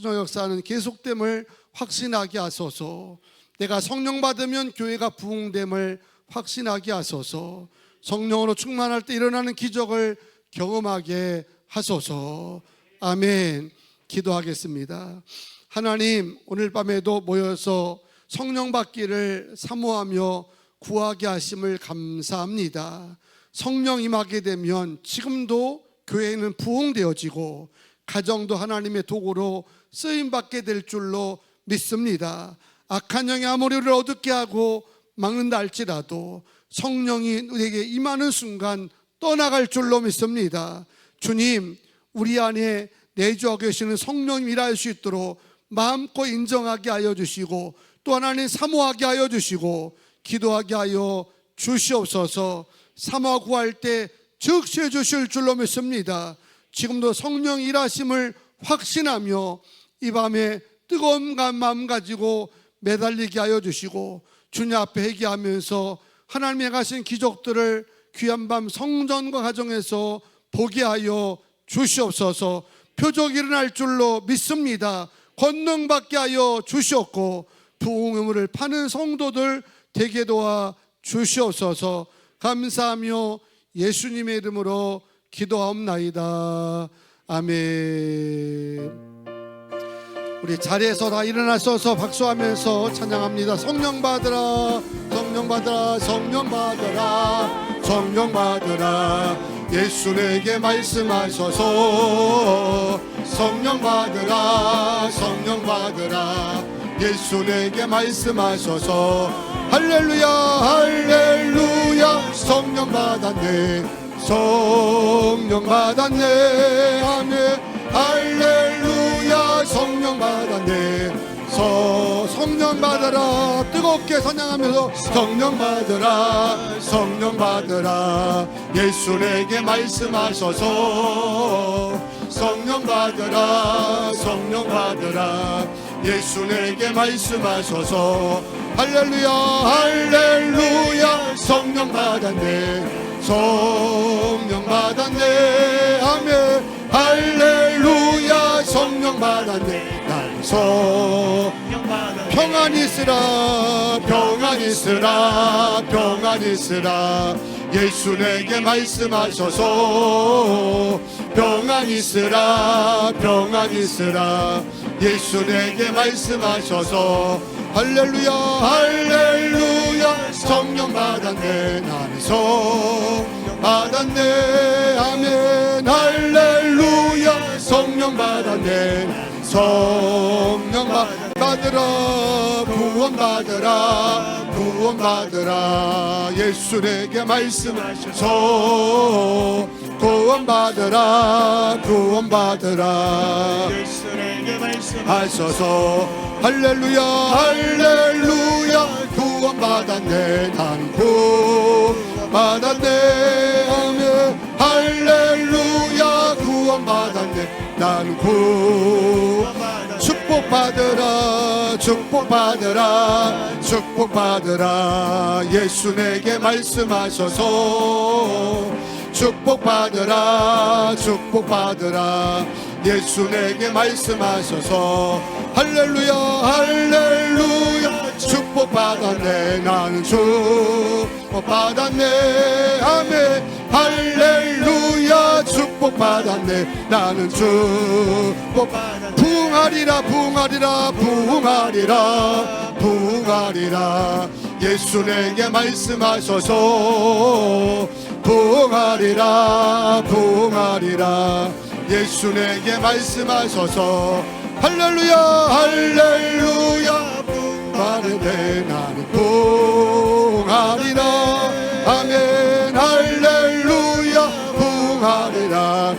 역사는 계속됨을 확신하게 하소서. 내가 성령 받으면 교회가 부흥됨을 확신하게 하소서. 성령으로 충만할 때 일어나는 기적을 경험하게 하소서. 아멘. 기도하겠습니다. 하나님, 오늘 밤에도 모여서 성령 받기를 사모하며 구하게 하심을 감사합니다. 성령 임하게 되면 지금도 교회는 부흥되어지고 가정도 하나님의 도구로 쓰임받게 될 줄로 믿습니다. 악한 영이 아무리 우리를 어둡게 하고 막는다 할지라도 성령이 우리에게 임하는 순간 떠나갈 줄로 믿습니다. 주님, 우리 안에 내주하고 계시는 성령님 일할 수 있도록 마음껏 인정하게 하여 주시고, 또 하나님 사모하게 하여 주시고, 기도하게 하여 주시옵소서. 사모 구할 때 즉시 주실 줄로 믿습니다. 지금도 성령 일하심을 확신하며 이 밤에 뜨거운 마음 가지고 매달리게 하여 주시고, 주님 앞에 회개하면서 하나님의 가신 기적들을 귀한 밤 성전과 가정에서 보게 하여 주시옵소서. 표적이 일어날 줄로 믿습니다. 권능받게 하여 주시옵고 부흥을 파는 성도들 되게 도와 주시옵소서. 감사하며 예수님의 이름으로 기도하옵나이다. 아멘. 우리 자리에서 다 일어나셔서 박수하면서 찬양합니다. 성령 받으라, 성령 받으라, 성령 받으라, 성령 받으라. 예수 내게 말씀하셔서 성령 받으라, 성령 받으라. 예수 내게 말씀하셔서 할렐루야, 할렐루야. 성령 받았네, 성령 받았네. 아멘. 할렐루야. 성령 받았네. 성령 받으라. 뜨겁게 찬양하면서 성령 받으라, 성령 받으라. 예수 내게 말씀하셔서 성령 받으라, 성령 받으라. 예수 내게 말씀하셔서 할렐루야, 할렐루야. 성령 받았네, 성령 받았네. 아멘. 할렐루야. 성령 받았네. 난 성령 받았네. 평안 있으라, 평안 있으라, 평안 있으라. 예수 내게 말씀하셔서 평안 있으라, 평안 있으라. 예수 내게 말씀하셔서 할렐루야, 할렐루야. 성령 받았네. 나는 성령 받았네. 아멘. 할렐루야. 성령 받았네. 성령 받으라, 구원 받으라, 구원 받으라. 예수 내게 말씀하셔서 구원 받으라, 구원 받으라. 예수 내게 말씀하셔서 할렐루야, 할렐루야. 구원 받았네. 난 구원 받았네. 아멘. 할렐루야. 구원 받았네. 난 구원 받았네. 축복 받으라, 축복 받으라, 축복 받으라. 예수 내게 말씀하셔서 축복 받으라, 축복 받으라. 예수 내게 말씀하셔서 할렐루야, 할렐루야. 축복 받았네. 나는 축복 받았네. 아멘. 할렐루야. 축복 받았네. 나는 축복 받았네. 부흥하리라, 부흥하리라, 부흥하리라, 부흥하리라. 예수 내게 말씀하셔서 부흥하리라, 부흥하리라. 예수 내게 말씀하셔서 할렐루야 할렐루야 부활에 나는 부활이라 아멘 할렐루야 부활이라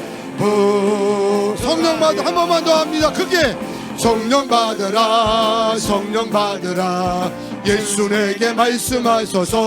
성령 받으라 한 번만 더 합니다. 크게 성령 받으라 성령 받으라 예수 내게 말씀하소서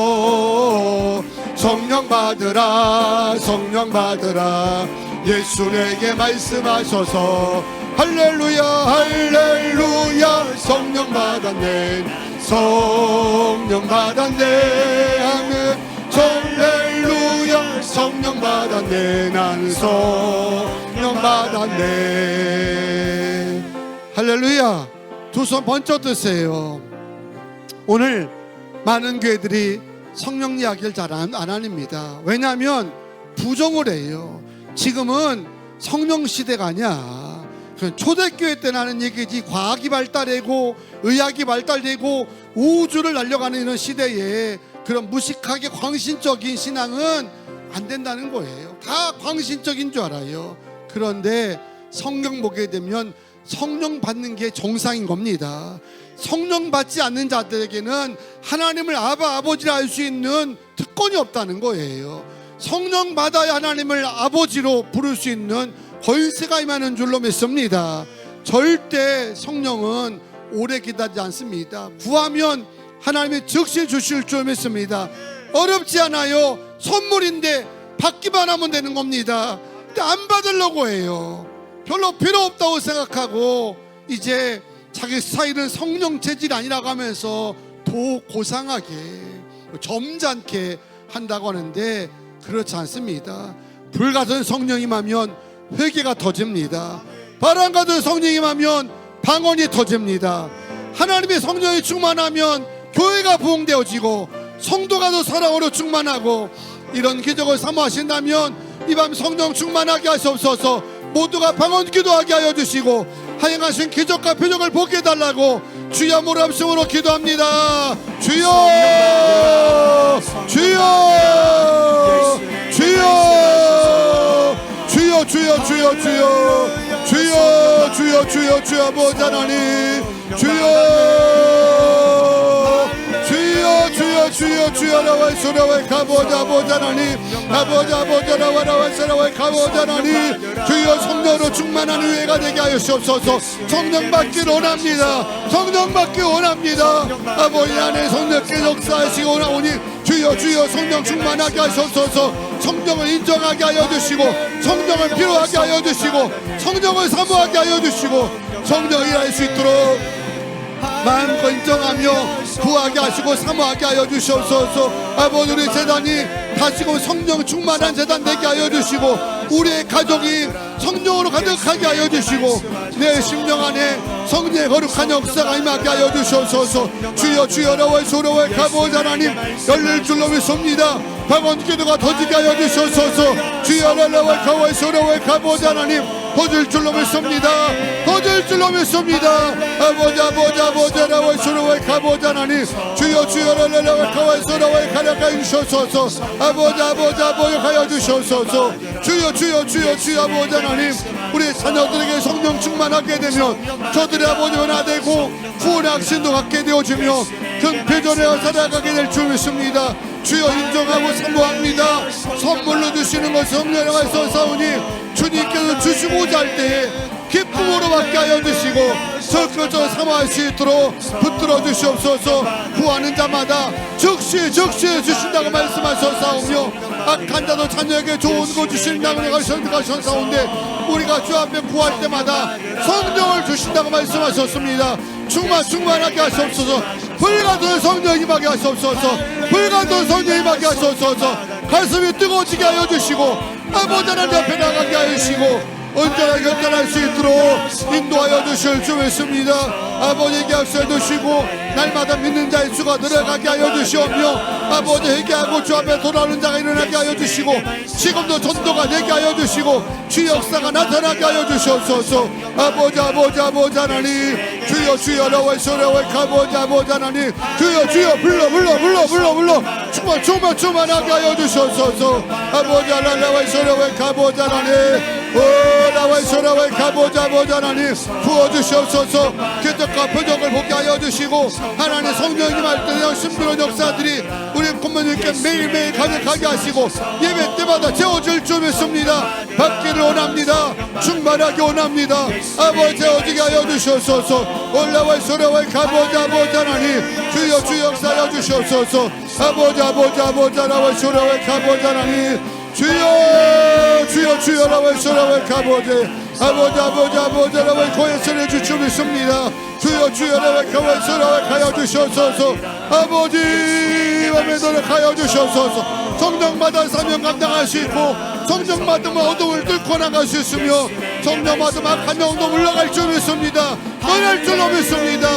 성령 받으라 성령 받으라 예수 내게 말씀하소서 할렐루야 할렐루야 성령 받았네 성령 받았네 아멘 할렐루야 성령 받았네 나는 성령 받았네 할렐루야 두 손 번쩍 드세요. 오늘 많은 교회들이 성령 이야기를 잘 안 합니다. 왜냐하면 부정을 해요. 지금은 성령 시대가 아니야. 초대교회 때 나는 얘기지 과학이 발달되고 의학이 발달되고 우주를 날려가는 이런 시대에 그런 무식하게 광신적인 신앙은 안 된다는 거예요. 다 광신적인 줄 알아요. 그런데 성령 보게 되면 성령 받는 게 정상인 겁니다. 성령 받지 않는 자들에게는 하나님을 아버지라 할 수 있는 특권이 없다는 거예요. 성령 받아야 하나님을 아버지로 부를 수 있는 권세가 임하는 줄로 믿습니다. 절대 성령은 오래 기다리지 않습니다. 구하면 하나님이 즉시 주실 줄 믿습니다. 어렵지 않아요. 선물인데 받기만 하면 되는 겁니다. 근데 안 받으려고 해요. 별로 필요 없다고 생각하고 이제 자기 스타일은 성령 체질이 아니라고 하면서 더 고상하게 점잖게 한다고 하는데 그렇지 않습니다. 불 같은 성령이 임하면 회개가 터집니다. 바람 같은 성령이 임하면 방언이 터집니다. 하나님의 성령이 충만하면 교회가 부흥되어지고 성도가 더 사랑으로 충만하고 이런 기적을 사모하신다면 이 밤 성령 충만하게 하시옵소서. 모두가 방언 기도하게 하여 주시고 하행하신 기적과 표적을 보게 해달라고 주여 모람심으로 기도합니다. 주여 주여 주여 주여 주여 주여 주여 주여 주여 주여 주여 아버지 하나님 주여 주여 주여 주여 주여 나와 있으라와 가보자 아버지 하나님 아버지 나와 있으라와 가보자 하나님 주여 성령으로 충만한 의회가 되게 하여 주옵소서. 성령 받기를 원합니다. 성령 받기 원합니다. 아버지 안에 성령께 역사하시고 오니 주여 주여 성령 충만하게 하셔서 성령을 인정하게 하여 주시고 성령을 필요하게 하여 주시고 성령을 사모하게 하여 주시고 성령이 일할 수 있도록 마음껏 인정하며 구하게 하시고 사모하게 하여 주시옵소서. 아버지 우리 재단이 다시금 성령 충만한 재단 되게 하여 주시고 우리의 가족이 성령으로 가득하게 하여 주시고 내 심령 안에 성령의 거룩한 역사가 임하게 하여 주시옵소서. 주여 주여 나와 소로와 가보자 하나님 열릴 줄로 믿습니다. 방언 기도가 터지게 하여 주시옵소서. 주여 나와 가와 소로와 가보자 하나님 터질 줄로 믿습니다. 터질 줄로 믿습니다. 아버지 나와 소로와 가보자 하나님 주여 주여 나와 가와 소로와 가라가 주시옵소서. 아버지 가여 주시옵소서. 주여 주여 주여 주여 아버지 하나님 우리 자녀들에게 성령 충만하게 되면 저들의 아버지 은하되고 구원의 확신도 갖게 되어지며 금표전에 살아가게 될 줄 믿습니다. 주여 인정하고 사모합니다. 선물로 주시는 것 성령에서 싸우니 주님께서 주시고자 할 때에 기쁨으로 받게 하여 주시고 적극적으로 사모할 수 있도록 붙들어 주시옵소서. 구하는 자마다 즉시 주신다고 말씀하셨사오며 악한 자도 자녀에게 좋은 거 주신다고 하셨사온데 우리가 주 앞에 구할 때마다 성령을 주신다고 말씀하셨습니다. 충만하게 하시옵소서. 불같은 성령이 임하게 하시옵소서. 불같은 성령이 임하게 하시옵소서. 가슴이 뜨거워지게 하여 주시고 아버지 하나님 앞에 나가게 하여 주시고 언제나 결단할 수 있도록 인도하여 주실 줄 믿습니다. 아버지에게 앞서 주시고 날마다 믿는 자의 수가 늘어가게 하여 주시오며 아버지 회개하고 주 앞에 돌아오는 자가 일어나게 하여 주시고 지금도 전도가 되게 하여 주시고 주 역사가 나타나게 하여 주시옵소서. 아버지 하나님 주여 나와 있으라와 가보자 아버지 하나님 주여 불러 충만하게 하여 주시옵소서. 아버지 하나님 나와 있으라와 가보자 하나님 라와이소라와이 가보자 보자 하나님 부어주시옵소서. 기적과 표적을 보게 하여 주시고 하나님 성령님 할 때 신비로운 역사들이 우리 부모님께 매일매일 가득하게 하시고 예배 때마다 채워질 줄 믿습니다. 받기를 원합니다. 충만하게 원합니다. 아버지 채워지게 하여 주시옵소서. 올라와이소라와이 가보자 보자 하나님 주여 주 역사하여 주시옵소서. 아버지 라와이소라와이 가보자 하나님 주여 라와이소라와이 가보자 아버지 라와이 고해서를 주주 믿습니다. 주여 라와이 가와이소라와이 가여 주시옵소서. 아버지 밤에 노력하여 주시옵소서. 성령마다 사명 감당할 수 있고 성령마다 어둠을 뚫고 나갈 수 있으며 성령마다 악한 영도 물러갈 줄 믿습니다. 떠날 줄로 믿습니다.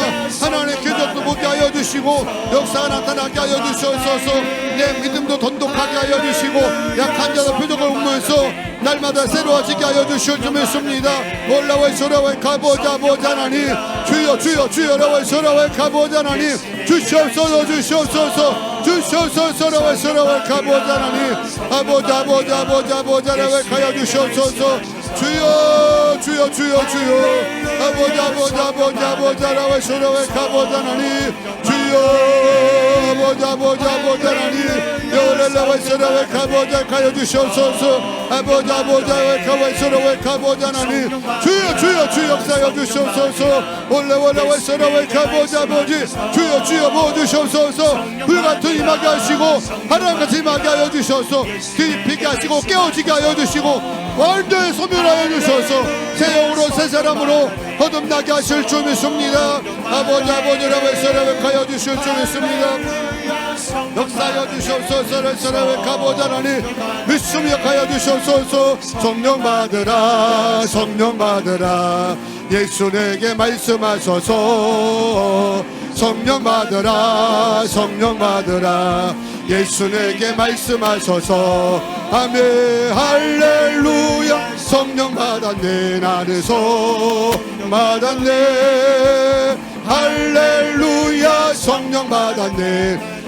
하나님 기적도 보게 하여 주시고 역사가 나타나게 하여 주시옵소서. 내 믿음도 돈독하게 하여 주시고 약한 자도 표적을 보면서 날마다 새로워지게 하여 주실 줄 믿습니다. 올라와이소라와이 가보자 하나님 주여 라와이소라와이 가보자 하나님 주시옵소서 라와이소라와이 가보자 하나님 아버지 라와이 가여 주시옵소서. 주여 아버지 라와이소라와이 가보자 하나님 주여 아버지 하나님 라와이소라와이 가보자 가여 주시옵소서. 아버지 라와이소라와이 가보자 하나님 주여 역사하여 주시옵소서. 올라와이소라와이 가보자 아버지 주여 모아주시옵소서. 불같은 임하게 하시고 하나님같이 임하게 하여 주셔서 깊이게 하시고 깨어지게 하여 주시고 완전히 소멸하여 주셔서 새 영으로 새 사람으로 거듭나게 하실 줄 믿습니다. 아버지 라와이소라와이 가여 주실 줄 믿습니다. 역사하여 주시옵소서. 라와이 가보자 하나님 믿음이 가여 주시옵소서. 성령 받으라 예수 내게 말씀하소서. 성령 받으라 예수 내게 말씀하소서. 아멘 할렐루야. 성령 받았네 나는 성령 받았네 할렐루야. 성령 받았네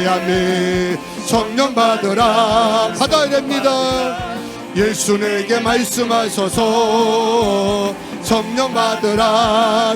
아멘. 성령 받아야 됩니다. 예수 내게 말씀하소서. 성령 받으라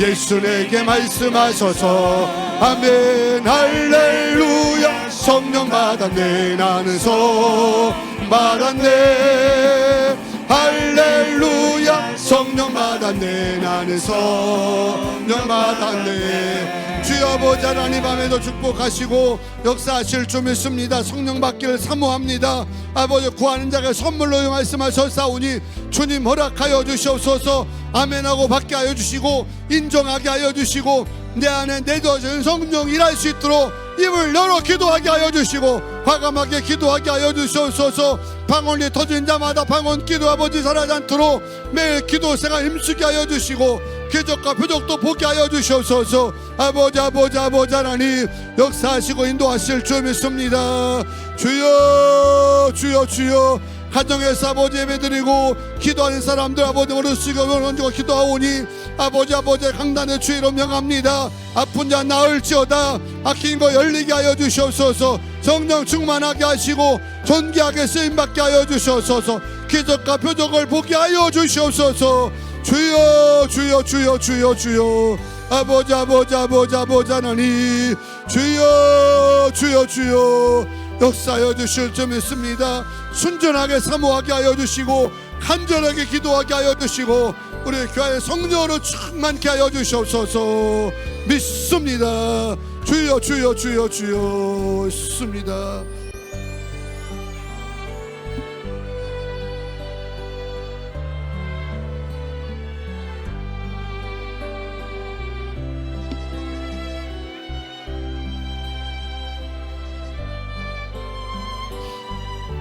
예수 내게 말씀하소서. 아멘 할렐루야. 성령 받았네 나는 성령 받았네 할렐루야. 성령 받았네 나는 성령 받았네. 주여 아버지 하나님 밤에도 축복하시고 역사하실 줄 믿습니다. 성령 받기를 사모합니다. 아버지 구하는 자가 선물로 말씀하셨사오니 주님 허락하여 주시옵소서. 아멘하고 받게 하여 주시고 인정하게 하여 주시고 내 안에 내도하신 성령 일할 수 있도록 입을 열어 기도하게 하여 주시고 과감하게 기도하게 하여 주시옵소서. 방언이 터진 자마다 방언 기도 아버지 사라지 않도록 매일 기도 생활 힘쓰게 하여 주시고 기적과 표적도 보게 하여 주시옵소서. 아버지 하나님 역사하시고 인도하실 줄 믿습니다. 주여 가정에서 아버지 예배드리고 기도하는 사람들 아버지 어르시고 얹고 기도하오니 아버지 강단의 주의로 명합니다. 아픈 자 나을지어다. 막힌 거 열리게 하여 주시옵소서. 성령 충만하게 하시고 존귀하게 쓰임받게 하여 주시옵소서. 기적과 표적을 보게 하여 주시옵소서. 주여 아버지 하나님 주여 역사하여 주실 줄 믿습니다. 순전하게 사모하게 하여 주시고 간절하게 기도하게 하여 주시고 우리 교회 성령으로 충만케 하여 주시옵소서. 믿습니다. 주여 믿습니다.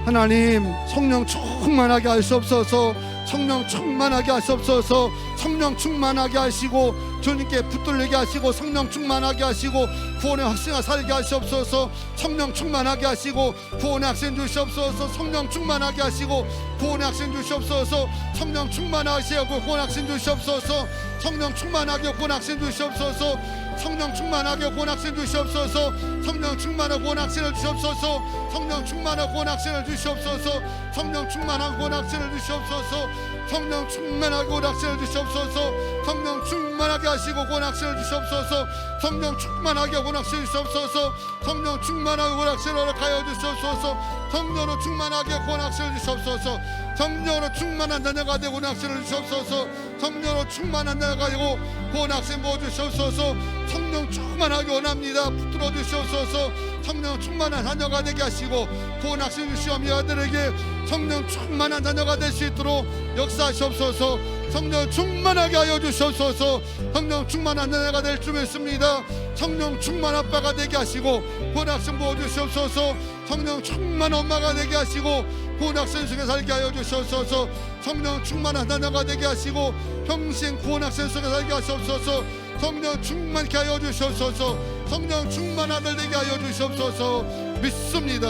하나님 성령 충만하게 하시옵소서. 성령 충만하게 하시옵소서. 성령 충만하게 하시고 주님께 붙들리게 하시고 성령 충만하게 하시고 구원의 확신을 살게 하시옵소서. 성령 충만하게 하시고 구원의 확신 주시옵소서. 성령 충만하게 하시고 구원의 확신 주시옵소서. 성령 충만하시고 구원의 확신 주시옵소서. 성령 충만하게 구원의 확신 주시옵소서. 성령 충만하게 구원의 확신 주시옵소서. 성령 충만하고 구원의 확신을 주시옵소서. 성령 충만하고 구원의 확신을 주시옵소서. 성령 충만하고 구원의 확신을 주시옵소서. 성령 충만하게 구원의 확신을 주시옵소서. 성령 충만하게 하시고 구원의 확신을 주시옵소서. 성령 충만하게 구원의 확신을 주시옵소서. 성령 충만하게 구원의 확신을 허락하여 주시옵소서. 성령으로 충만하게 구원의 확신을 주시옵소서. 성령으로 충만한 자녀가 되고 구원의 확신을 주시옵소서. 성령으로 충만한 자녀가 되고 구원의 확신 부어 주시옵소서. 성령 충만하게 원합니다. 붙들어 주시옵소서. 성령 충만한 자녀가 되게 하시고 구원의 확신 주시오며 아들에게 성령 충만한 자녀가 될 수 있도록 역사하시옵소서. 성령 충만하게 하여 주시옵소서. 성령 충만한 자녀가 될 줄 믿습니다. 성령 충만 아빠가 되게 하시고 구원의 확신 부어 주시옵소서. 성령 충만 엄마가 되게 하시고 구원의 확신 속에 살게 하여 주시옵소서. 성령 충만한 자녀가 되게 하시고 평생 구원의 확신 속에 살게 하시옵소서. 성령 충만케 하여 주시옵소서. 성령 충만한 아들 되게 하여 주시옵소서. 믿습니다.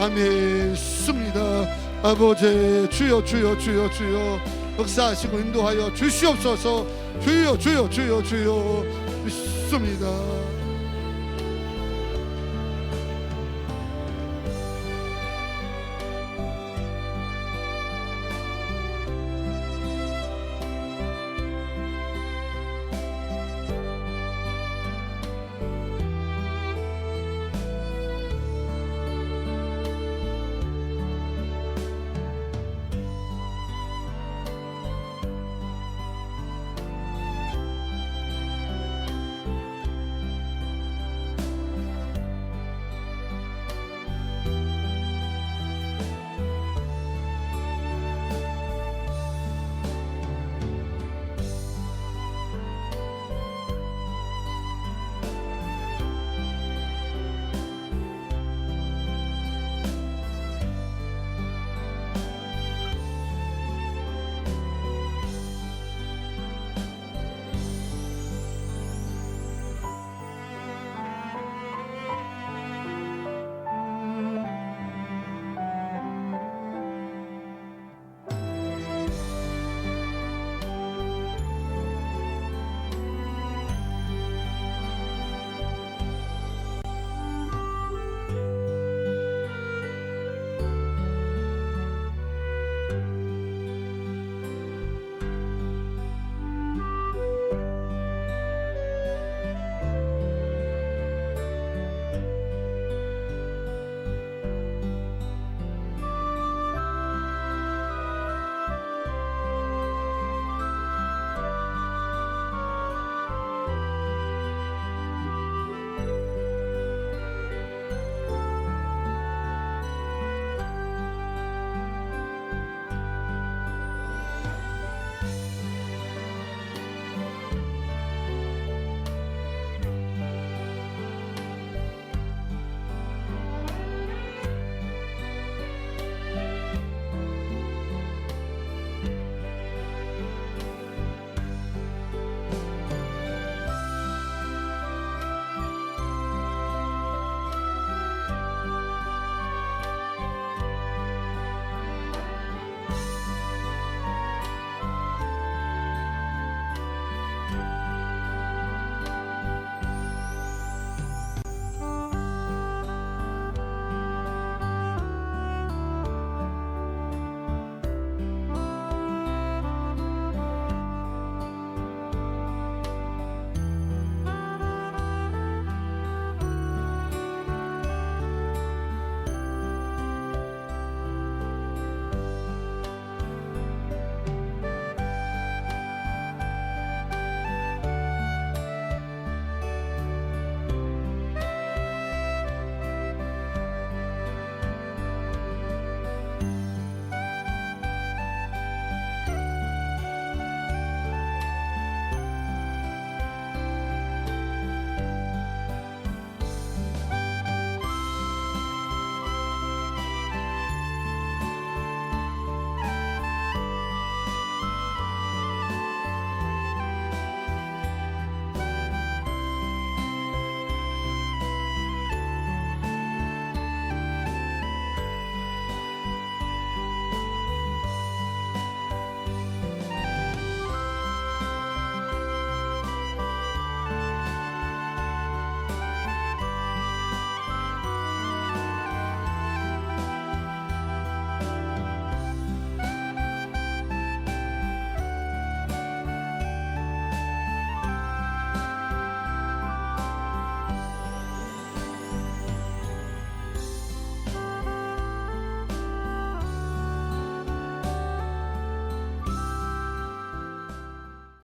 아멘. 믿습니다. 아버지 주여 주여 주여 주여 역사하시고 인도하여 주시옵소서. 주여 주여 주여 주여 믿습니다.